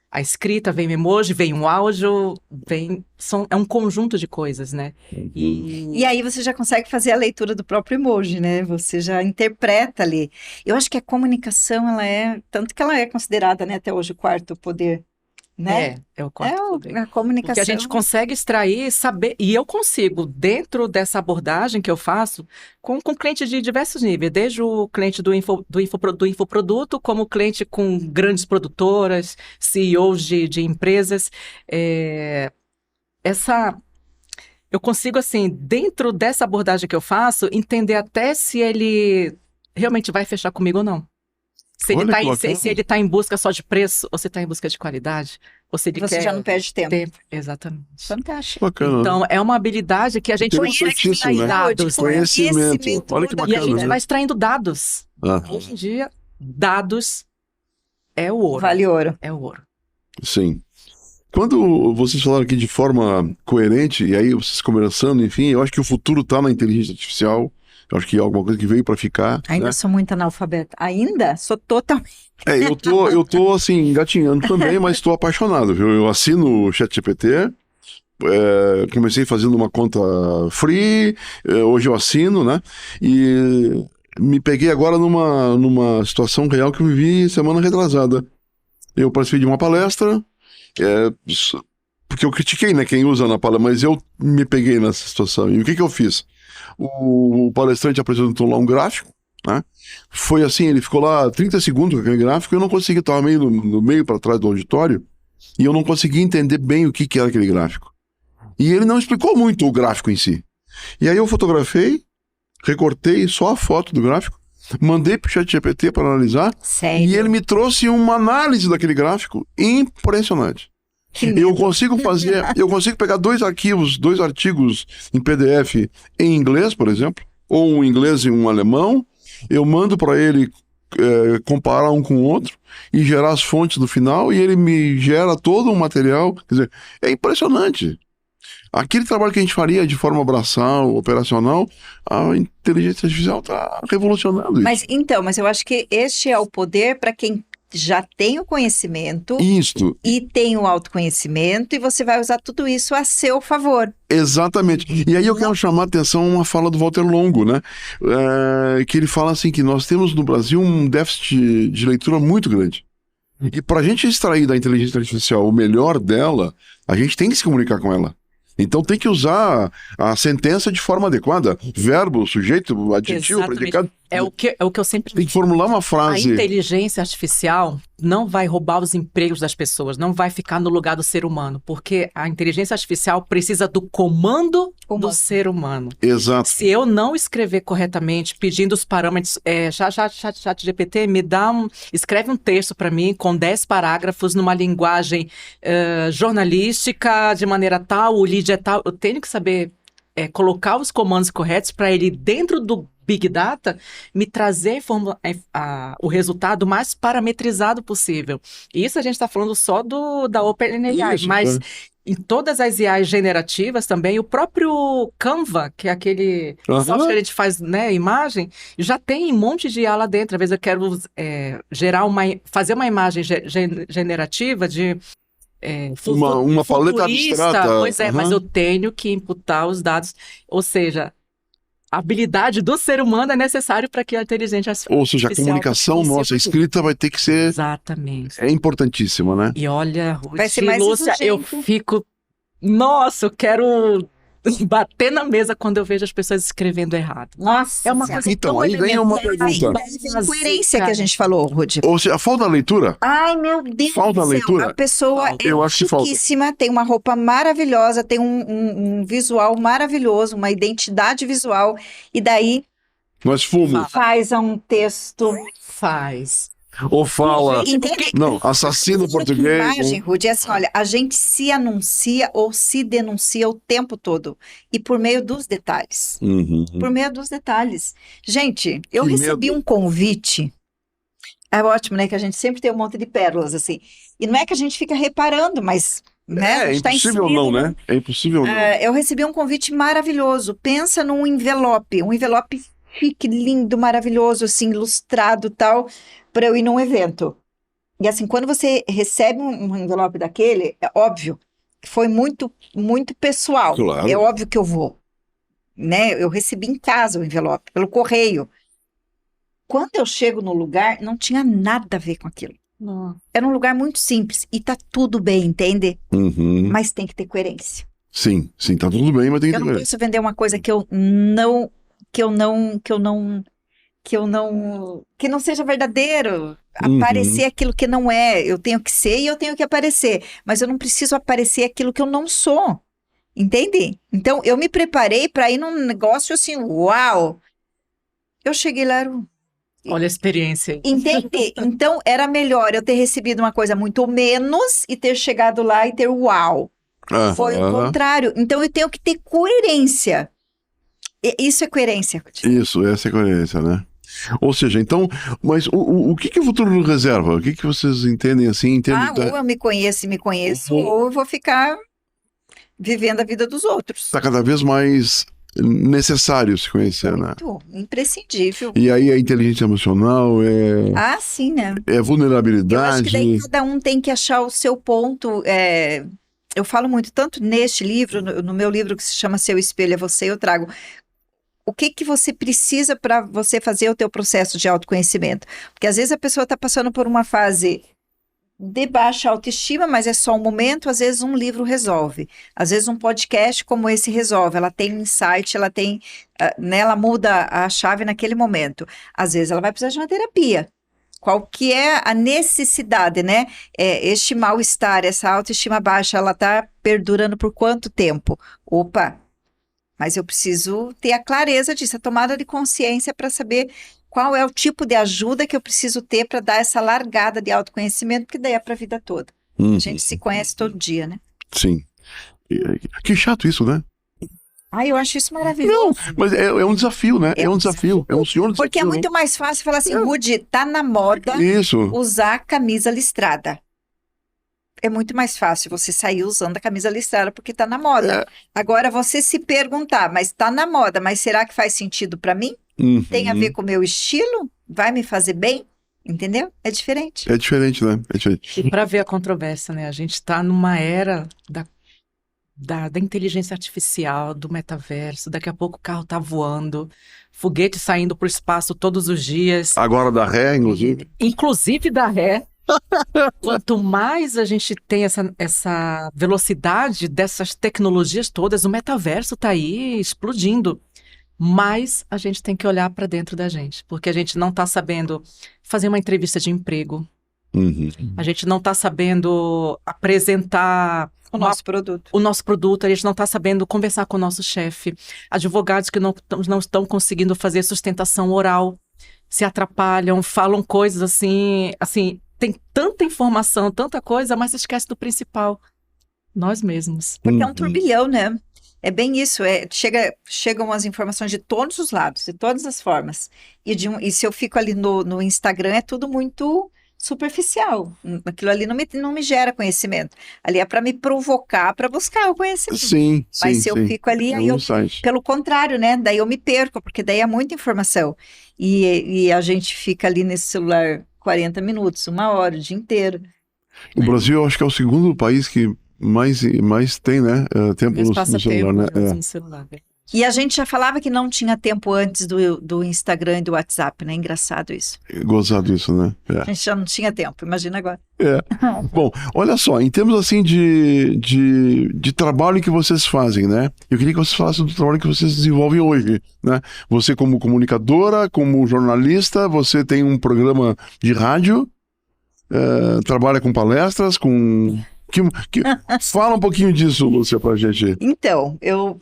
a escrita, vem o emoji, vem o áudio, é um conjunto de coisas, né? E aí você já consegue fazer a leitura do próprio emoji, né? Você já interpreta ali. Eu acho que a comunicação, tanto que ela é considerada, né, até hoje o quarto poder. Né? É o quarto poder. A comunicação. Porque a gente consegue extrair, saber, e eu consigo, dentro dessa abordagem que eu faço, com clientes de diversos níveis, desde o cliente do infoproduto, como cliente com grandes produtoras, CEOs de empresas. Eu consigo, assim, dentro dessa abordagem que eu faço, entender até se ele realmente vai fechar comigo ou não. Se ele está em busca só de preço, ou se está em busca de qualidade, ou se ele Você já não perde tempo. Exatamente. Fantástico. Bacana. Então, é uma habilidade que a gente extrai dados. Conhecimento. Olha que bacana. E a gente vai extraindo dados. Ah. Hoje em dia, dados é o ouro. Vale ouro. É o ouro. Sim. Quando vocês falaram aqui de forma coerente, e aí vocês conversando, enfim, eu acho que o futuro está na inteligência artificial. Eu acho que é alguma coisa que veio para ficar. Ainda sou muito analfabeta. Ainda? Sou totalmente. Eu tô assim, engatinhando também, mas estou apaixonado, viu? Eu assino o ChatGPT, comecei fazendo uma conta free, hoje eu assino, né? E me peguei agora numa situação real que eu vivi semana retrasada. Eu participei de uma palestra, porque eu critiquei, né, quem usa na palestra, mas eu me peguei nessa situação. E o que eu fiz? O palestrante apresentou lá um gráfico, né? Foi assim, ele ficou lá 30 segundos com aquele gráfico, eu não consegui, estava meio no meio para trás do auditório, e eu não consegui entender bem o que era aquele gráfico. E ele não explicou muito o gráfico em si. E aí eu fotografei, recortei só a foto do gráfico, mandei pro ChatGPT para analisar, Sério? E ele me trouxe uma análise daquele gráfico impressionante. Eu consigo pegar dois artigos em PDF em inglês, por exemplo, ou um inglês e um alemão, eu mando para ele comparar um com o outro e gerar as fontes no final, e ele me gera todo um material. Quer dizer, é impressionante. Aquele trabalho que a gente faria de forma braçal, operacional, a inteligência artificial está revolucionando isso. Mas eu acho que este é o poder para quem já tem o conhecimento Isso. e tem o autoconhecimento, e você vai usar tudo isso a seu favor. Exatamente. E aí eu quero chamar a atenção uma fala do Walter Longo, né? Que ele fala assim que nós temos no Brasil um déficit de leitura muito grande. E para a gente extrair da inteligência artificial o melhor dela, a gente tem que se comunicar com ela. Então tem que usar a sentença de forma adequada. Verbo, sujeito, adjetivo, Exatamente. predicado. É o que eu sempre Tem que formular uma frase. A inteligência artificial não vai roubar os empregos das pessoas, não vai ficar no lugar do ser humano, porque a inteligência artificial precisa do comando do ser humano. Exato. Se eu não escrever corretamente, pedindo os parâmetros, ChatGPT, escreve um texto para mim com 10 parágrafos numa linguagem jornalística, de maneira tal, o lead é tal, eu tenho que saber colocar os comandos corretos para ele, dentro do Big Data, me trazer o resultado mais parametrizado possível. E isso a gente está falando só da OpenAI, mas em todas as IAs generativas também, o próprio Canva, que é aquele software que a gente faz, né, imagem, já tem um monte de IA lá dentro. Às vezes eu quero fazer uma imagem generativa de uma paleta abstrata. Pois é, mas eu tenho que imputar os dados, ou seja, a habilidade do ser humano é necessário para que a inteligência artificial... Ou seja, a comunicação nossa, a escrita vai ter que ser... Exatamente. É importantíssima, né? E olha, Ruth, vai ser mais Lúcia, eu fico... Nossa, eu quero bater na mesa quando eu vejo as pessoas escrevendo errado. Nossa, é uma coisa então, aí vem uma pergunta. A coerência que a gente falou, Ruth. Ou seja, falta a leitura? Ai, meu Deus falta a leitura? A pessoa é chiquíssima, tem uma roupa maravilhosa, tem um visual maravilhoso, uma identidade visual, e daí... Nós fomos. Faz um texto... Faz. Ou fala... Não, assassino português. Imagem, Ruth, é assim, olha, a gente se anuncia ou se denuncia o tempo todo. E por meio dos detalhes. Por meio dos detalhes. Gente, eu recebi um convite. É ótimo, né? Que a gente sempre tem um monte de pérolas, assim. E não é que a gente fica reparando, mas... Né, é impossível não, né? É impossível não. Eu recebi um convite maravilhoso. Pensa num envelope. Um envelope chique, lindo, maravilhoso, assim, ilustrado e tal, para eu ir num evento. E assim, quando você recebe um envelope daquele, é óbvio que foi muito, muito pessoal. Claro. É óbvio que eu vou. Né? Eu recebi em casa o envelope, pelo correio. Quando eu chego no lugar, não tinha nada a ver com aquilo. Não. Era um lugar muito simples. E tá tudo bem, entende? Mas tem que ter coerência. Sim, tá tudo bem, mas tem que ter coerência. Eu não posso vender uma coisa que não seja verdadeiro, aparecer aquilo que não é. Eu tenho que ser e eu tenho que aparecer, mas eu não preciso aparecer aquilo que eu não sou, entende? Então eu me preparei para ir num negócio assim, uau, eu cheguei lá, olha a experiência aí. Entende? Então era melhor eu ter recebido uma coisa muito menos e ter chegado lá e ter uau. Foi o contrário. Então eu tenho que ter coerência. Isso é coerência. Isso, essa é coerência, né? Ou seja, então, mas o que o futuro nos reserva? O que vocês entendem assim? Ou eu me conheço, ou eu vou ficar vivendo a vida dos outros. Está cada vez mais necessário se conhecer, né? Imprescindível. E aí a inteligência emocional sim, né? É vulnerabilidade. Eu acho que daí cada um tem que achar o seu ponto. Eu falo muito, tanto neste livro, no meu livro que se chama Seu Espelho é Você, eu trago o que você precisa para você fazer o teu processo de autoconhecimento. Porque às vezes a pessoa está passando por uma fase de baixa autoestima, mas é só um momento, às vezes um livro resolve. Às vezes um podcast como esse resolve, ela tem um insight, ela tem, ela muda a chave naquele momento. Às vezes ela vai precisar de uma terapia. Qual que é a necessidade, né? Este mal-estar, essa autoestima baixa, ela está perdurando por quanto tempo? Opa, mas eu preciso ter a clareza disso, a tomada de consciência para saber qual é o tipo de ajuda que eu preciso ter para dar essa largada de autoconhecimento, que daí é para a vida toda. A gente se conhece todo dia, né? Sim. Que chato isso, né? Eu acho isso maravilhoso. Não, mas é um desafio, né? É um desafio. É um senhor desafio. Porque é muito mais fácil falar assim, Rudy, tá na moda isso. usar camisa listrada. é muito mais fácil você sair usando a camisa listrada porque tá na moda. Agora, você se perguntar, mas tá na moda, mas será que faz sentido para mim? Tem a ver com o meu estilo? Vai me fazer bem? Entendeu? É diferente. É diferente, né? É diferente. E para ver a controvérsia, né? A gente está numa era da inteligência artificial, do metaverso. Daqui a pouco o carro tá voando, foguete saindo para o espaço todos os dias. Agora da ré, inclusive. Inclusive da ré. Quanto mais a gente tem essa velocidade dessas tecnologias todas, o metaverso tá aí explodindo. Mas a gente tem que olhar para dentro da gente, porque a gente não está sabendo fazer uma entrevista de emprego. A gente não está sabendo apresentar o nosso produto. A gente não está sabendo conversar com o nosso chefe. Advogados que não estão conseguindo fazer sustentação oral, se atrapalham, falam coisas assim, tem tanta informação, tanta coisa, mas esquece do principal, nós mesmos. Porque é um turbilhão, né? É bem isso, chegam as informações de todos os lados, de todas as formas. E se eu fico ali no Instagram, é tudo muito superficial. Aquilo ali não me gera conhecimento. Ali é para me provocar, para buscar o conhecimento. Sim, Mas se eu fico ali, aí pelo contrário, né? Daí eu me perco, porque daí é muita informação. E a gente fica ali nesse celular 40 minutos, 1 hora, o dia inteiro. O Brasil, eu acho que é o segundo país que mais tem, né? Tempo no celular, né? No celular. E a gente já falava que não tinha tempo antes do Instagram e do WhatsApp, né? Engraçado isso. Gozado isso, né? A gente já não tinha tempo, imagina agora. Bom, olha só, em termos assim de trabalho que vocês fazem, né? Eu queria que vocês falassem do trabalho que vocês desenvolvem hoje, né? Você como comunicadora, como jornalista, você tem um programa de rádio, trabalha com palestras, Fala um pouquinho disso, Lúcia, pra gente. Então, eu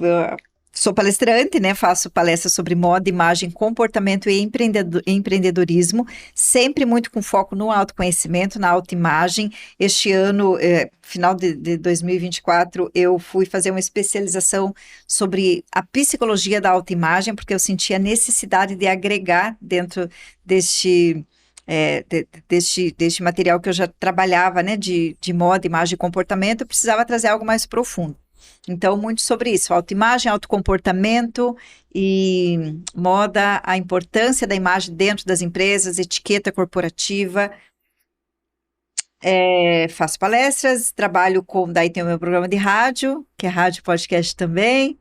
sou palestrante, né? Faço palestras sobre moda, imagem, comportamento e empreendedorismo, sempre muito com foco no autoconhecimento, na autoimagem. Este ano, final de 2024, eu fui fazer uma especialização sobre a psicologia da autoimagem, porque eu senti a necessidade de agregar dentro deste material que eu já trabalhava, né, de moda, imagem e comportamento, eu precisava trazer algo mais profundo. Então, muito sobre isso, autoimagem, autocomportamento e moda, a importância da imagem dentro das empresas, etiqueta corporativa. Faço palestras, trabalho daí tem o meu programa de rádio, que é rádio podcast também.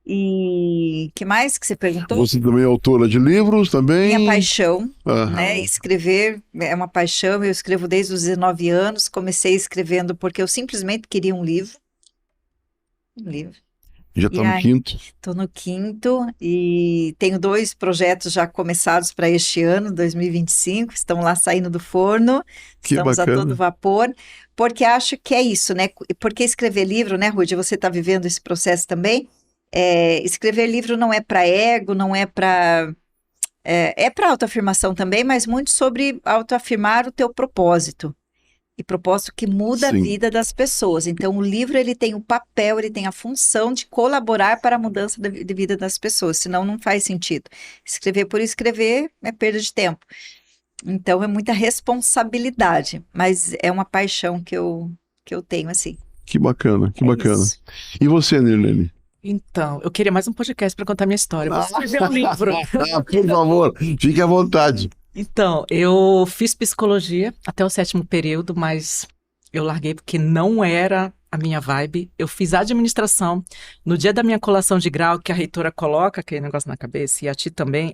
E que mais que você perguntou? Você também é autora de livros também? Minha paixão, né? Escrever é uma paixão. Eu escrevo desde os 19 anos. Comecei escrevendo porque eu simplesmente queria um livro. Já está no quinto? Estou no quinto e tenho 2 projetos já começados para este ano, 2025. Estão lá saindo do forno. Que Estamos bacana. a todo vapor. Porque acho que é isso, né? Porque escrever livro, né, Rudy? Você está vivendo esse processo também? Escrever livro não é para ego, não é para... É para autoafirmação também, mas muito sobre autoafirmar o teu propósito. E propósito que muda a vida das pessoas. Então, o livro, ele tem o papel, ele tem a função de colaborar para a mudança de vida das pessoas, senão não faz sentido. Escrever por escrever é perda de tempo. Então, é muita responsabilidade, mas é uma paixão que eu tenho, assim. Que bacana, que bacana. Isso. E você, Nirlene? Então, eu queria mais um podcast para contar minha história. Vou escrever um livro. Por favor, fique à vontade. Então, eu fiz psicologia até o 7º período, mas eu larguei porque não era a minha vibe. Eu fiz administração. No dia da minha colação de grau, que a reitora coloca aquele negócio na cabeça, e a ti também,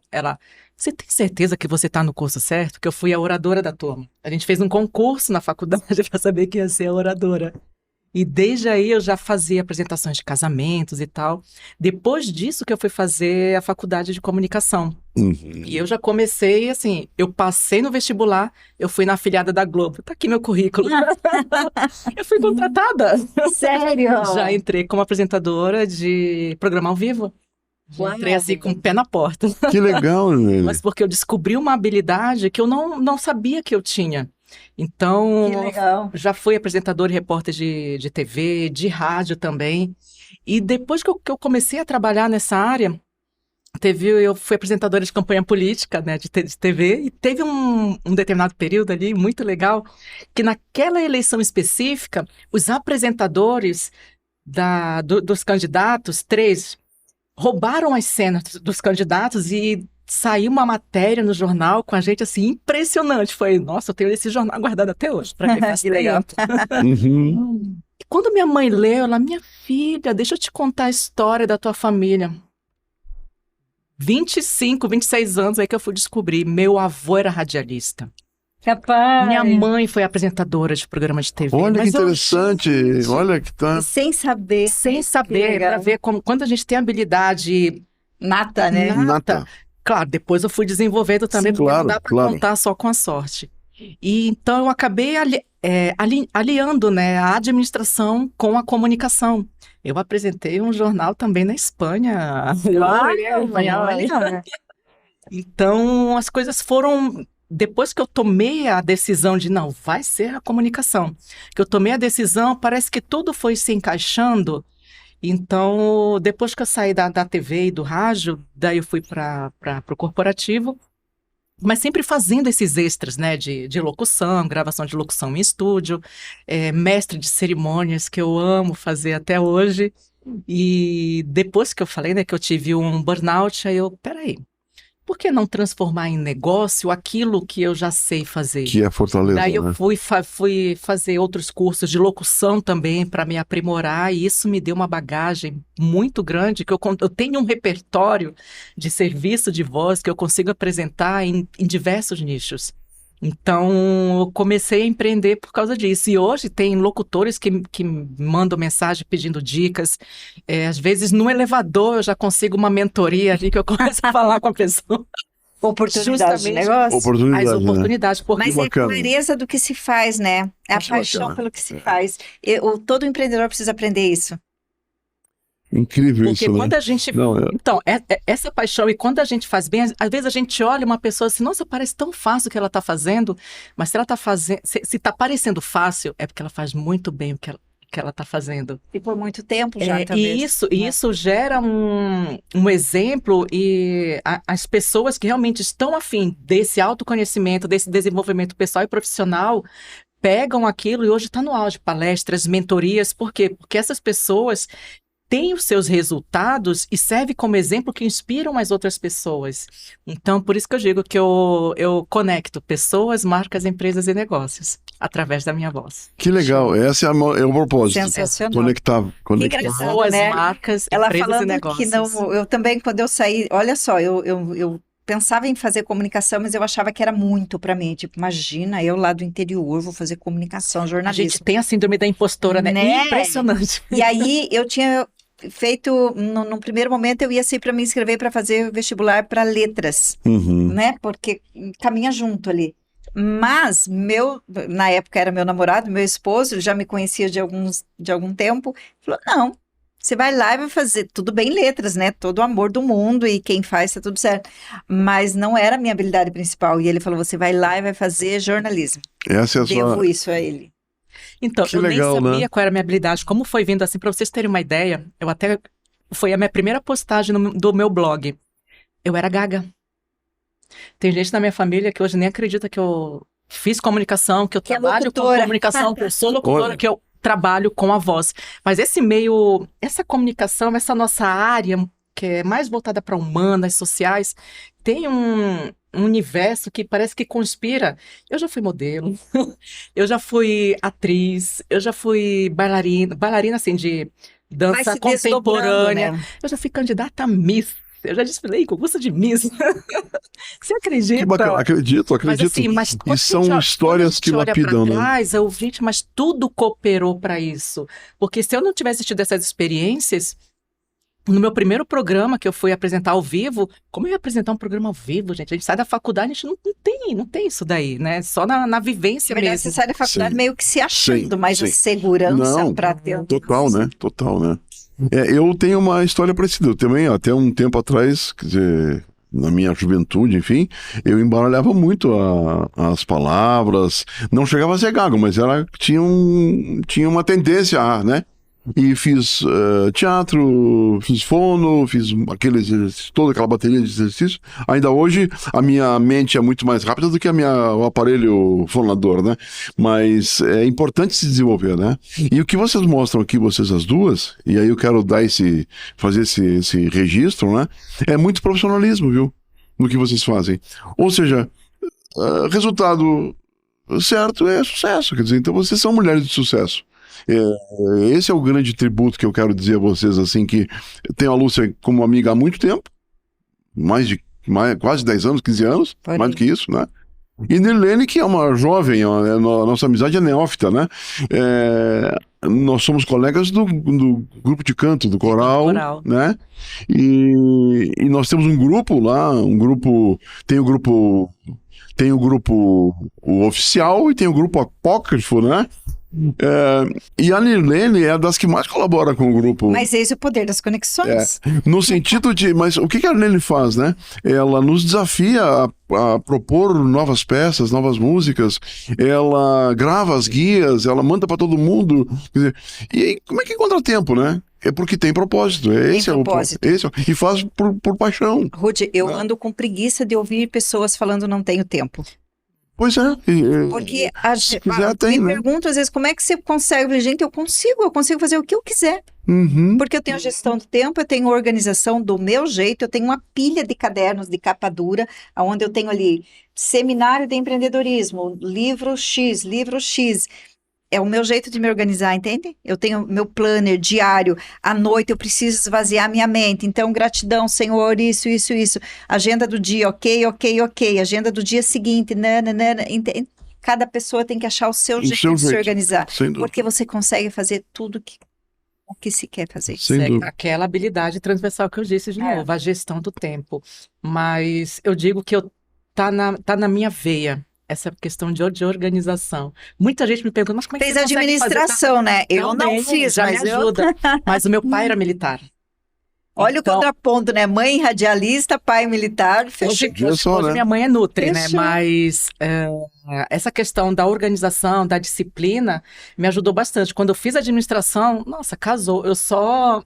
você tem certeza que você está no curso certo? Que eu fui a oradora da turma. A gente fez um concurso na faculdade para saber que ia ser a oradora. E desde aí eu já fazia apresentações de casamentos e tal. Depois disso que eu fui fazer a faculdade de comunicação. E eu já comecei, assim, eu passei no vestibular, eu fui na afiliada da Globo. Tá aqui meu currículo. Eu fui contratada. Sério? Já entrei como apresentadora de programa ao vivo. Já entrei assim com o pé na porta. Que legal, né? Mas porque eu descobri uma habilidade que eu não sabia que eu tinha. Então, já fui apresentador e repórter de TV, de rádio também. E depois que eu comecei a trabalhar nessa área, eu fui apresentadora de campanha política, né, de TV, e teve um determinado período ali, muito legal, que naquela eleição específica, os apresentadores dos candidatos, 3, roubaram as cenas dos candidatos e saiu uma matéria no jornal com a gente, assim, impressionante. Foi, nossa, eu tenho esse jornal guardado até hoje, para quem faz legal. E quando minha mãe leu, ela, minha filha, deixa eu te contar a história da tua família. 25, 26 anos aí que eu fui descobrir. Meu avô era radialista. Capaz. Minha mãe foi apresentadora de programa de TV. Olha que interessante. Olha que tá. Sem saber. Sem saber, para ver quando a gente tem habilidade nata, né? Nata. Claro, depois eu fui desenvolvendo também, porque não dá para contar só com a sorte. E então eu acabei aliando, né, a administração com a comunicação. Eu apresentei um jornal também na Espanha. Então, as coisas foram... Depois que eu tomei a decisão de, não, vai ser a comunicação. Que eu tomei a decisão, parece que tudo foi se encaixando. Então, depois que eu saí da TV e do rádio, daí eu fui para o corporativo. Mas sempre fazendo esses extras, né, de locução, gravação de locução em estúdio, mestre de cerimônias, que eu amo fazer até hoje. E depois que eu falei, né, que eu tive um burnout, aí eu, peraí, por que não transformar em negócio aquilo que eu já sei fazer? Que é Fortaleza, Daí eu né? fui fazer outros cursos de locução também para me aprimorar, e isso me deu uma bagagem muito grande, que eu tenho um repertório de serviço de voz que eu consigo apresentar em diversos nichos. Então, eu comecei a empreender por causa disso. E hoje tem locutores que mandam mensagem pedindo dicas. Às vezes, no elevador, eu já consigo uma mentoria ali, que eu começo a falar com a pessoa. Oportunidade de negócio. As oportunidades. Né? Mas é a clareza do que se faz, né? É a paixão pelo que se faz. Todo empreendedor precisa aprender isso. Incrível isso, né? Porque quando a gente... Então, essa paixão, e quando a gente faz bem, às vezes a gente olha uma pessoa assim, nossa, parece tão fácil o que ela está fazendo, mas se ela está fazendo, se está parecendo fácil, é porque ela faz muito bem o que ela está fazendo. E por muito tempo já, talvez. E isso gera um exemplo, e as pessoas que realmente estão afim desse autoconhecimento, desse desenvolvimento pessoal e profissional, pegam aquilo e hoje está no auge, palestras, mentorias. Por quê? Porque essas pessoas têm os seus resultados e serve como exemplo que inspiram as outras pessoas. Então, por isso que eu digo que eu conecto pessoas, marcas, empresas e negócios através da minha voz. Que legal, esse é o propósito. Sensacional. Conectar pessoas, né? marcas, ela empresas falando e negócios. Que não, eu também, quando eu saí, olha só, eu pensava em fazer comunicação, mas eu achava que era muito pra mim. Tipo, imagina, eu lá do interior vou fazer comunicação, jornalismo. A gente tem a síndrome da impostora, né? Impressionante. E aí eu tinha feito, no primeiro momento eu ia sair para me inscrever para fazer vestibular para letras, né? Porque caminha junto ali. Mas na época era meu namorado, meu esposo, já me conhecia de algum tempo, falou, não, você vai lá e vai fazer, tudo bem letras, né? Todo o amor do mundo e quem faz tá tudo certo. Mas não era a minha habilidade principal. E ele falou, você vai lá e vai fazer jornalismo. Essa é a Devo isso a ele. Então, que eu legal, nem sabia né? qual era a minha habilidade, como foi vindo assim, para vocês terem uma ideia, foi a minha primeira postagem do meu blog. Eu era gaga. Tem gente na minha família que hoje nem acredita que eu fiz comunicação, que eu trabalho com comunicação, que eu sou locutora, que eu trabalho com a voz. Mas essa comunicação, essa nossa área, que é mais voltada para humanas, sociais, tem um universo que parece que conspira. Eu já fui modelo, eu já fui atriz, eu já fui bailarina assim, de dança contemporânea, né? Eu já fui candidata a Miss, eu já desfilei em concurso de Miss. Você acredita? Que bacana, acredito. Mas e são histórias que lapidam, né? Mas tudo cooperou para isso. Porque se eu não tivesse tido essas experiências, no meu primeiro programa que eu fui apresentar ao vivo, como eu ia apresentar um programa ao vivo, gente? A gente sai da faculdade, a gente não tem isso daí, né? Só na vivência mesmo. Você sai da faculdade meio que se achando, mas a segurança para ter... Total, né? Total, né? Eu tenho uma história parecida. Eu também, até um tempo atrás, quer dizer, na minha juventude, enfim, eu embaralhava muito as palavras. Não chegava a ser gago, mas ela tinha uma tendência a, né? e fiz teatro, fiz fono, fiz toda aquela bateria de exercício. Ainda hoje, a minha mente é muito mais rápida do que o aparelho fonador, né? Mas é importante se desenvolver, né? E o que vocês mostram aqui, vocês as duas, e aí eu quero fazer esse registro, né? É muito profissionalismo, viu? No que vocês fazem. Ou seja, resultado certo é sucesso, quer dizer, então vocês são mulheres de sucesso. Esse é o grande tributo que eu quero dizer a vocês, assim, que tenho a Lúcia como amiga há muito tempo, quase 10 anos, 15 anos, mais do que isso, né? E Nirlene, que é uma jovem, a nossa amizade é neófita, né? Nós somos colegas do grupo de canto, do coral, né? E nós temos um grupo lá, tem o grupo oficial e tem o grupo apócrifo, né? E a Nirlene é das que mais colabora com o grupo. Mas eis o poder das conexões. No sentido de... Mas o que a Nirlene faz, né? Ela nos desafia a propor novas peças, novas músicas. Ela grava as guias, ela manda para todo mundo. Quer dizer, e aí, como é que encontra tempo, né? É porque tem propósito. E faz por paixão. Rudy, eu ando com preguiça de ouvir pessoas falando não tenho tempo. Pois é. Porque me pergunto às vezes como é que você consegue. Eu falei, gente, eu consigo fazer o que eu quiser. Uhum. Porque eu tenho gestão do tempo, eu tenho organização do meu jeito, eu tenho uma pilha de cadernos de capa dura, onde eu tenho ali seminário de empreendedorismo, livro X. É o meu jeito de me organizar, entende? Eu tenho meu planner diário, à noite eu preciso esvaziar minha mente, então gratidão, Senhor, isso. Agenda do dia, ok. Agenda do dia seguinte, entende? Cada pessoa tem que achar o seu jeito de se organizar, porque você consegue fazer tudo o que se quer fazer. Aquela habilidade transversal que eu disse de novo, a gestão do tempo. Mas eu digo que tá na minha veia. Essa questão de organização. Muita gente me pergunta, mas como é que você consegue administração, fazer? né? Eu não fiz, já mas me ajuda. Mas o meu pai era militar. Olha então, o contraponto, né? Mãe radialista, pai militar. Hoje minha mãe é nutri, né? Mas essa questão da organização, da disciplina, me ajudou bastante. Quando eu fiz administração, nossa, casou. Eu só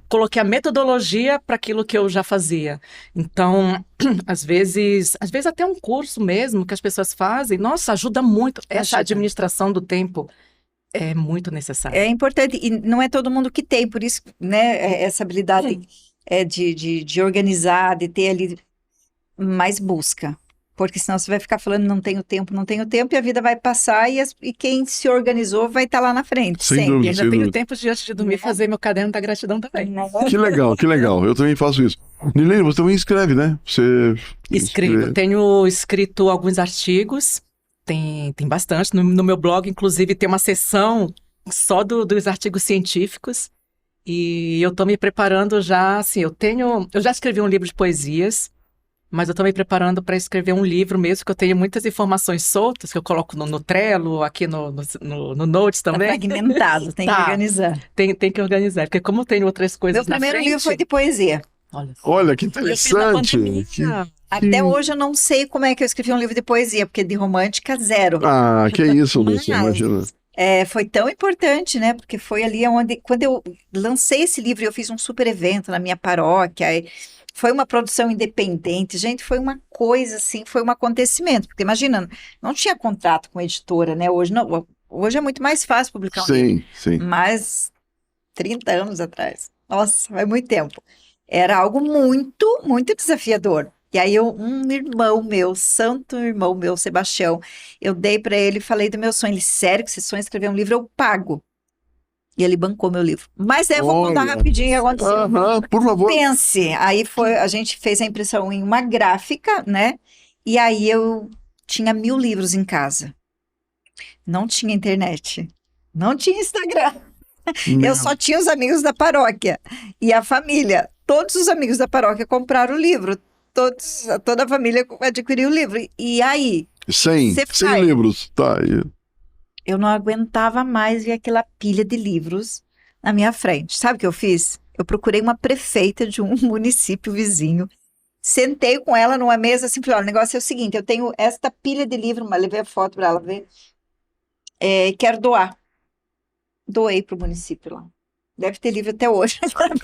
coloquei a metodologia para aquilo que eu já fazia. Então, às vezes até um curso mesmo que as pessoas fazem, nossa, ajuda muito. Essa administração do tempo é muito necessário. É importante, e não é todo mundo que tem, por isso, né, essa habilidade de organizar, de ter ali mais busca. Porque senão você vai ficar falando não tenho tempo, e a vida vai passar e quem se organizou vai estar lá na frente. Sem dúvida, e ainda tenho tempo de antes de dormir fazer meu caderno da gratidão também. Que legal. Eu também faço isso. Nirlene, você também escreve, né? Escrevo. Tenho escrito alguns artigos. Tem bastante. No meu blog, inclusive, tem uma seção só dos artigos científicos. E eu estou me preparando já, assim, eu já escrevi um livro de poesias, mas eu estou me preparando para escrever um livro mesmo, que eu tenho muitas informações soltas, que eu coloco no Trello, aqui no Notes também. Tá fragmentado, tem que organizar. Tem que organizar, porque como tem outras coisas na frente... Meu primeiro livro foi de poesia. Olha, que interessante. Até hoje eu não sei como é que eu escrevi um livro de poesia, porque de romântica, zero. Ah, que isso, Lúcia, imagina. Foi tão importante, né? Porque foi ali onde, quando eu lancei esse livro, eu fiz um super evento na minha paróquia, foi uma produção independente, gente, foi uma coisa assim, foi um acontecimento, porque imagina, não tinha contrato com editora, né? Hoje é muito mais fácil publicar um livro. Sim. Mas 30 anos atrás, nossa, faz muito tempo. Era algo muito, muito desafiador. E aí um irmão meu, santo irmão meu, Sebastião, eu dei para ele e falei do meu sonho. Ele, sério que você sonha escrever um livro? Eu pago. E ele bancou meu livro. Mas eu vou contar rapidinho o que aconteceu. Por favor. Pense, a gente fez a impressão em uma gráfica, né? E aí eu tinha 1000 livros em casa. Não tinha internet. Não tinha Instagram. Eu só tinha os amigos da paróquia e a família. Todos os amigos da paróquia compraram o livro. Toda a família adquiriu o livro. E aí? 100 livros. Tá aí. Eu não aguentava mais ver aquela pilha de livros na minha frente. Sabe o que eu fiz? Eu procurei uma prefeita de um município vizinho. Sentei com ela numa mesa assim, falei, o negócio é o seguinte, eu tenho esta pilha de livros, levei a foto para ela ver. Quero doar. doei para o município lá. Deve ter livro até hoje.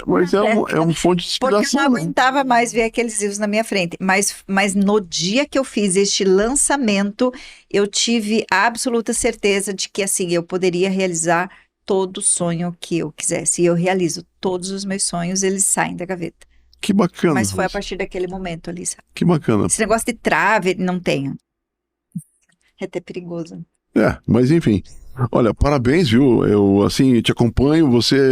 Mas é uma fonte de inspiração. Porque eu não aguentava mais ver aqueles livros na minha frente. Mas no dia que eu fiz este lançamento, eu tive a absoluta certeza de que, assim, eu poderia realizar todo sonho que eu quisesse. E eu realizo todos os meus sonhos, eles saem da gaveta. Que bacana. Mas foi a partir daquele momento ali, sabe? Que bacana. Esse negócio de trave, não tenho. É até perigoso. Mas enfim. Olha, parabéns, viu? Eu, assim, te acompanho.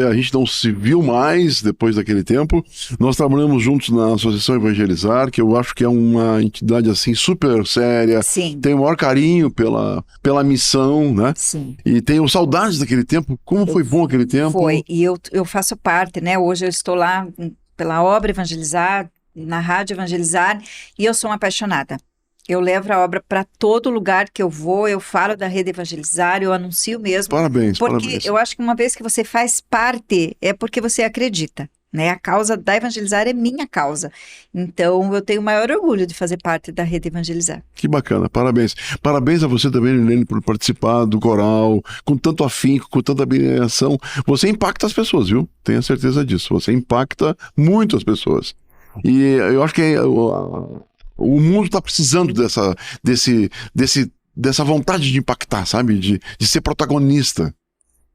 A gente não se viu mais depois daquele tempo. Nós trabalhamos juntos na Associação Evangelizar, que eu acho que é uma entidade, assim, super séria. Sim. Tenho o maior carinho pela missão, né? Sim. E tenho saudades daquele tempo. Como foi bom aquele tempo? Foi. E eu faço parte, né? Hoje eu estou lá pela obra Evangelizar, na Rádio Evangelizar, e eu sou uma apaixonada. Eu levo a obra para todo lugar que eu vou, eu falo da Rede Evangelizar, eu anuncio mesmo. Parabéns, porque parabéns. Eu acho que uma vez que você faz parte, é porque você acredita, né? A causa da Evangelizar é minha causa. Então, eu tenho o maior orgulho de fazer parte da Rede Evangelizar. Que bacana, parabéns. Parabéns a você também, Lilene, por participar do coral, com tanto afinco, com tanta abnegação. Você impacta as pessoas, viu? Tenha certeza disso. Você impacta muito as pessoas. E eu acho que o mundo está precisando dessa vontade de impactar, sabe? De ser protagonista.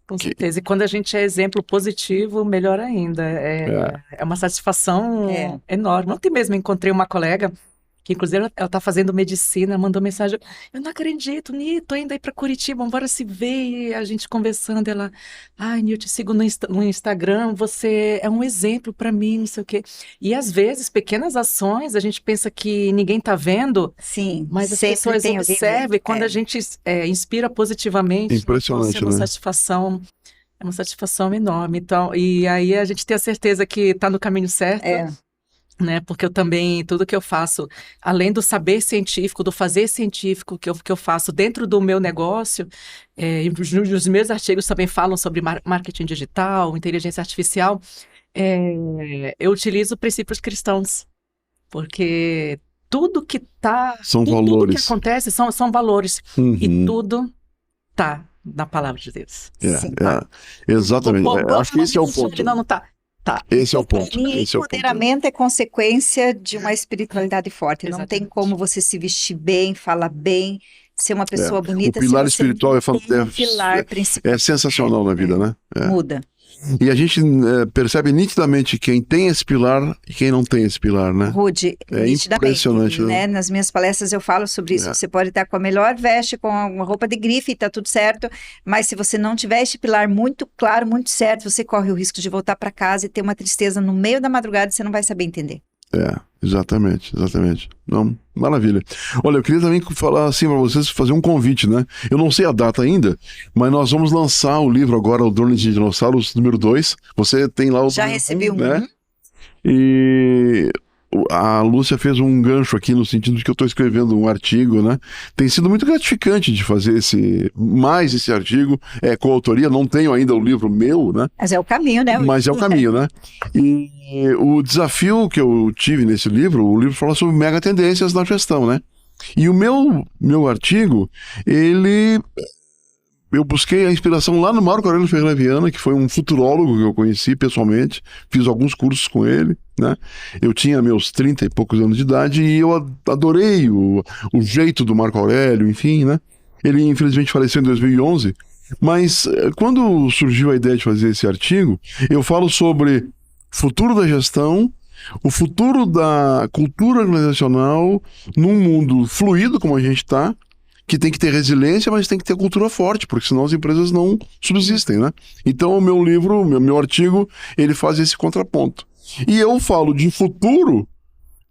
Com certeza. E quando a gente é exemplo positivo, melhor ainda. É uma satisfação enorme. Ontem mesmo encontrei uma colega, que inclusive ela está fazendo medicina, mandou mensagem: eu não acredito, Nito, tô indo aí para Curitiba, bora se ver. E a gente conversando, ela: ai, Nito, eu te sigo no Instagram, você é um exemplo para mim, não sei o quê. E às vezes, pequenas ações, a gente pensa que ninguém tá vendo. Sim, mas as pessoas observam, e quando a gente inspira positivamente, impressionante, é uma satisfação. É uma satisfação enorme. Então, e aí a gente tem a certeza que está no caminho certo. Né? Porque eu também, tudo que eu faço, além do saber científico, do fazer científico que eu faço dentro do meu negócio, os meus artigos também falam sobre marketing digital, inteligência artificial, eu utilizo princípios cristãos, porque tudo que tudo que acontece são valores, e tudo tá na palavra de Deus. Exatamente. Acho que esse é o ponto. Não tá. Esse é o ponto. Empoderamento é consequência de uma espiritualidade forte. Exatamente. Não tem como você se vestir bem, falar bem, ser uma pessoa bonita. O pilar espiritual é sensacional na vida, né? Muda. E a gente percebe nitidamente quem tem esse pilar e quem não tem esse pilar, né? Rude, impressionante, né? Nas minhas palestras eu falo sobre isso. Você pode estar com a melhor veste, com uma roupa de grife e tá tudo certo, mas se você não tiver este pilar muito claro, muito certo, você corre o risco de voltar para casa e ter uma tristeza no meio da madrugada e você não vai saber entender. Exatamente. Não, maravilha. Olha, eu queria também falar assim para vocês, fazer um convite, né? Eu não sei a data ainda, mas nós vamos lançar o livro agora, o Drones de Dinossauros, número 2. Você tem lá o... Já recebi um. Né? E a Lúcia fez um gancho aqui no sentido de que eu estou escrevendo um artigo, né? Tem sido muito gratificante de fazer esse artigo, coautoria, não tenho ainda o livro meu, né? Mas é o caminho, né? Mas é o caminho, né? E o desafio que eu tive nesse livro, o livro fala sobre mega tendências na gestão, né? E o meu artigo, eu busquei a inspiração lá no Marco Aurélio Ferreira Viana, que foi um futurólogo que eu conheci pessoalmente, fiz alguns cursos com ele, né? Eu tinha meus 30 e poucos anos de idade e eu adorei o jeito do Marco Aurélio, enfim, né? Ele infelizmente faleceu em 2011, mas quando surgiu a ideia de fazer esse artigo, eu falo sobre futuro da gestão, o futuro da cultura organizacional num mundo fluido como a gente está, que tem que ter resiliência, mas tem que ter cultura forte, porque senão as empresas não subsistem, né? Então o meu livro, meu artigo, ele faz esse contraponto. E eu falo de futuro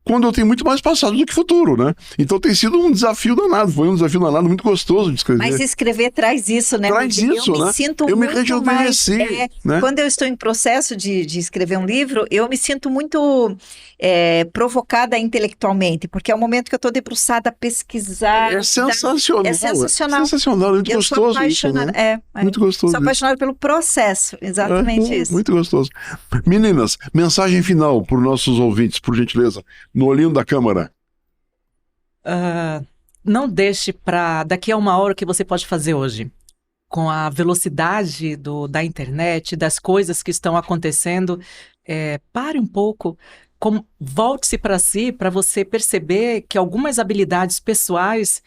quando eu tenho muito mais passado do que futuro, né? Então tem sido um desafio danado, foi um desafio danado muito gostoso de escrever. Mas escrever traz isso, né? Traz isso, né? Eu me rejuvenesci, né? Quando eu estou em processo de escrever um livro, eu me sinto muito provocada intelectualmente, porque é o momento que eu estou debruçada a pesquisar. É sensacional. É sensacional. Muito gostoso. Eu sou apaixonada. Isso, né? Muito gostoso. Sou apaixonada pelo processo, exatamente isso. Muito gostoso. Meninas, mensagem final para os nossos ouvintes, por gentileza. No olhinho da câmera. Não deixe para daqui a uma hora o que você pode fazer hoje. com a velocidade da internet, das coisas que estão acontecendo, pare um pouco, volte-se para si, para você perceber que algumas habilidades pessoais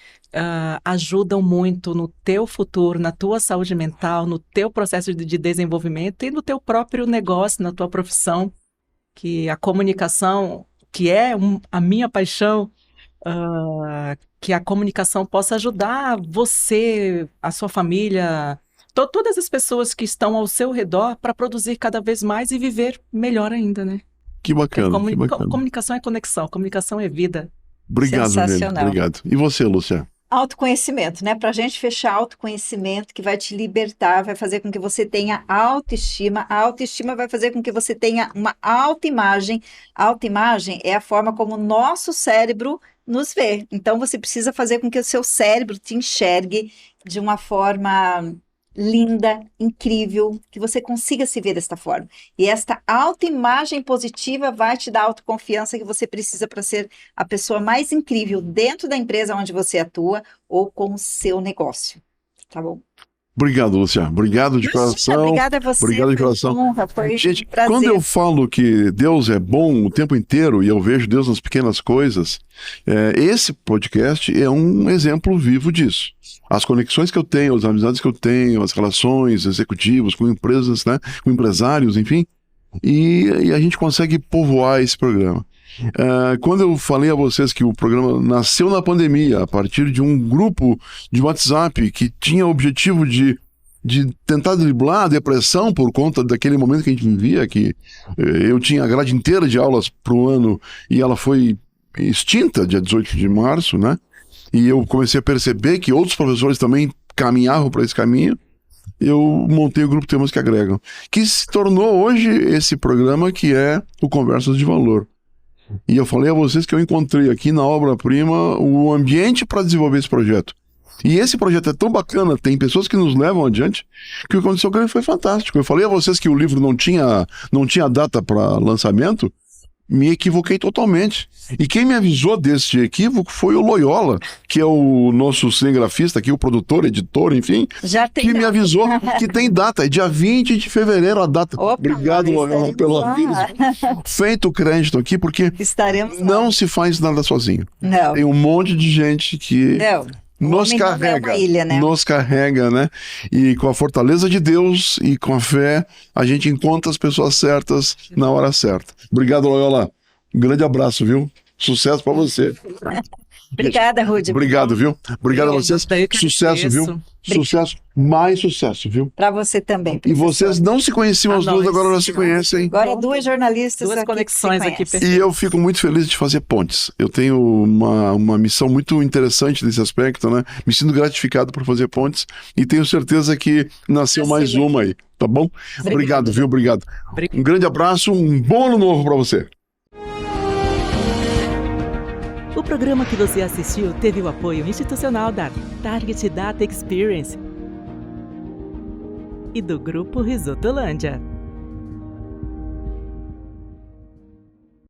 ajudam muito no teu futuro, na tua saúde mental, no teu processo de desenvolvimento e no teu próprio negócio, na tua profissão, que a comunicação, que é a minha paixão, que a comunicação possa ajudar você, a sua família, todas as pessoas que estão ao seu redor para produzir cada vez mais e viver melhor ainda, né? Que bacana, que bacana. Comunicação é conexão, comunicação é vida. Obrigado, Sensacional. Obrigado. E você, Lúcia? Autoconhecimento, né? Para a gente fechar, autoconhecimento que vai te libertar, vai fazer com que você tenha autoestima. A autoestima vai fazer com que você tenha uma autoimagem. A autoimagem é a forma como o nosso cérebro nos vê. Então, você precisa fazer com que o seu cérebro te enxergue de uma forma linda, incrível, que você consiga se ver desta forma. E esta autoimagem positiva vai te dar a autoconfiança que você precisa para ser a pessoa mais incrível dentro da empresa onde você atua ou com o seu negócio. Tá bom? Obrigado, Lúcia. Obrigado de coração. Obrigada a você. Obrigado de coração. Honra, foi gente, um prazer. Quando eu falo que Deus é bom o tempo inteiro e eu vejo Deus nas pequenas coisas, esse podcast é um exemplo vivo disso. As conexões que eu tenho, as amizades que eu tenho, as relações executivas com empresas, né, com empresários, enfim, e a gente consegue povoar esse programa. Quando eu falei a vocês que o programa nasceu na pandemia, a partir de um grupo de WhatsApp que tinha o objetivo de tentar driblar a depressão por conta daquele momento que a gente vivia, que eu tinha a grade inteira de aulas para o ano e ela foi extinta dia 18 de março, né? E eu comecei a perceber que outros professores também caminhavam para esse caminho. Eu montei o grupo Temas que Agregam, que se tornou hoje esse programa que é o Conversas de Valor. E eu falei a vocês que eu encontrei aqui na Obra-Prima o ambiente para desenvolver esse projeto. E esse projeto é tão bacana, tem pessoas que nos levam adiante, que o que aconteceu com ele foi fantástico. Eu falei a vocês que o livro não tinha data para lançamento, me equivoquei totalmente. E quem me avisou desse equívoco foi o Loyola, que é o nosso cinegrafista aqui, o produtor, editor, enfim, que me avisou que tem data, é dia 20 de fevereiro a data. Opa, obrigado, Loyola, pelo aviso. Feito o crédito aqui, porque não se faz nada sozinho. Não. Tem um monte de gente que... Nos carrega, né? E com a fortaleza de Deus e com a fé, a gente encontra as pessoas certas na hora certa. Obrigado, Loyola. Um grande abraço, viu? Sucesso para você. Obrigada, Rudy. Obrigado, viu? Obrigado a vocês. Sucesso, viu? Sucesso, mais sucesso, viu? Para você também. E vocês não se conheciam as duas, agora já se conhecem. Agora duas jornalistas, duas conexões aqui. E eu fico muito feliz de fazer pontes. Eu tenho uma missão muito interessante nesse aspecto, né? Me sinto gratificado por fazer pontes e tenho certeza que nasceu mais uma aí, tá bom? Obrigado, viu? Obrigado. Um grande abraço, um bom ano novo para você. O programa que você assistiu teve o apoio institucional da Target Data Experience e do Grupo Risotolândia.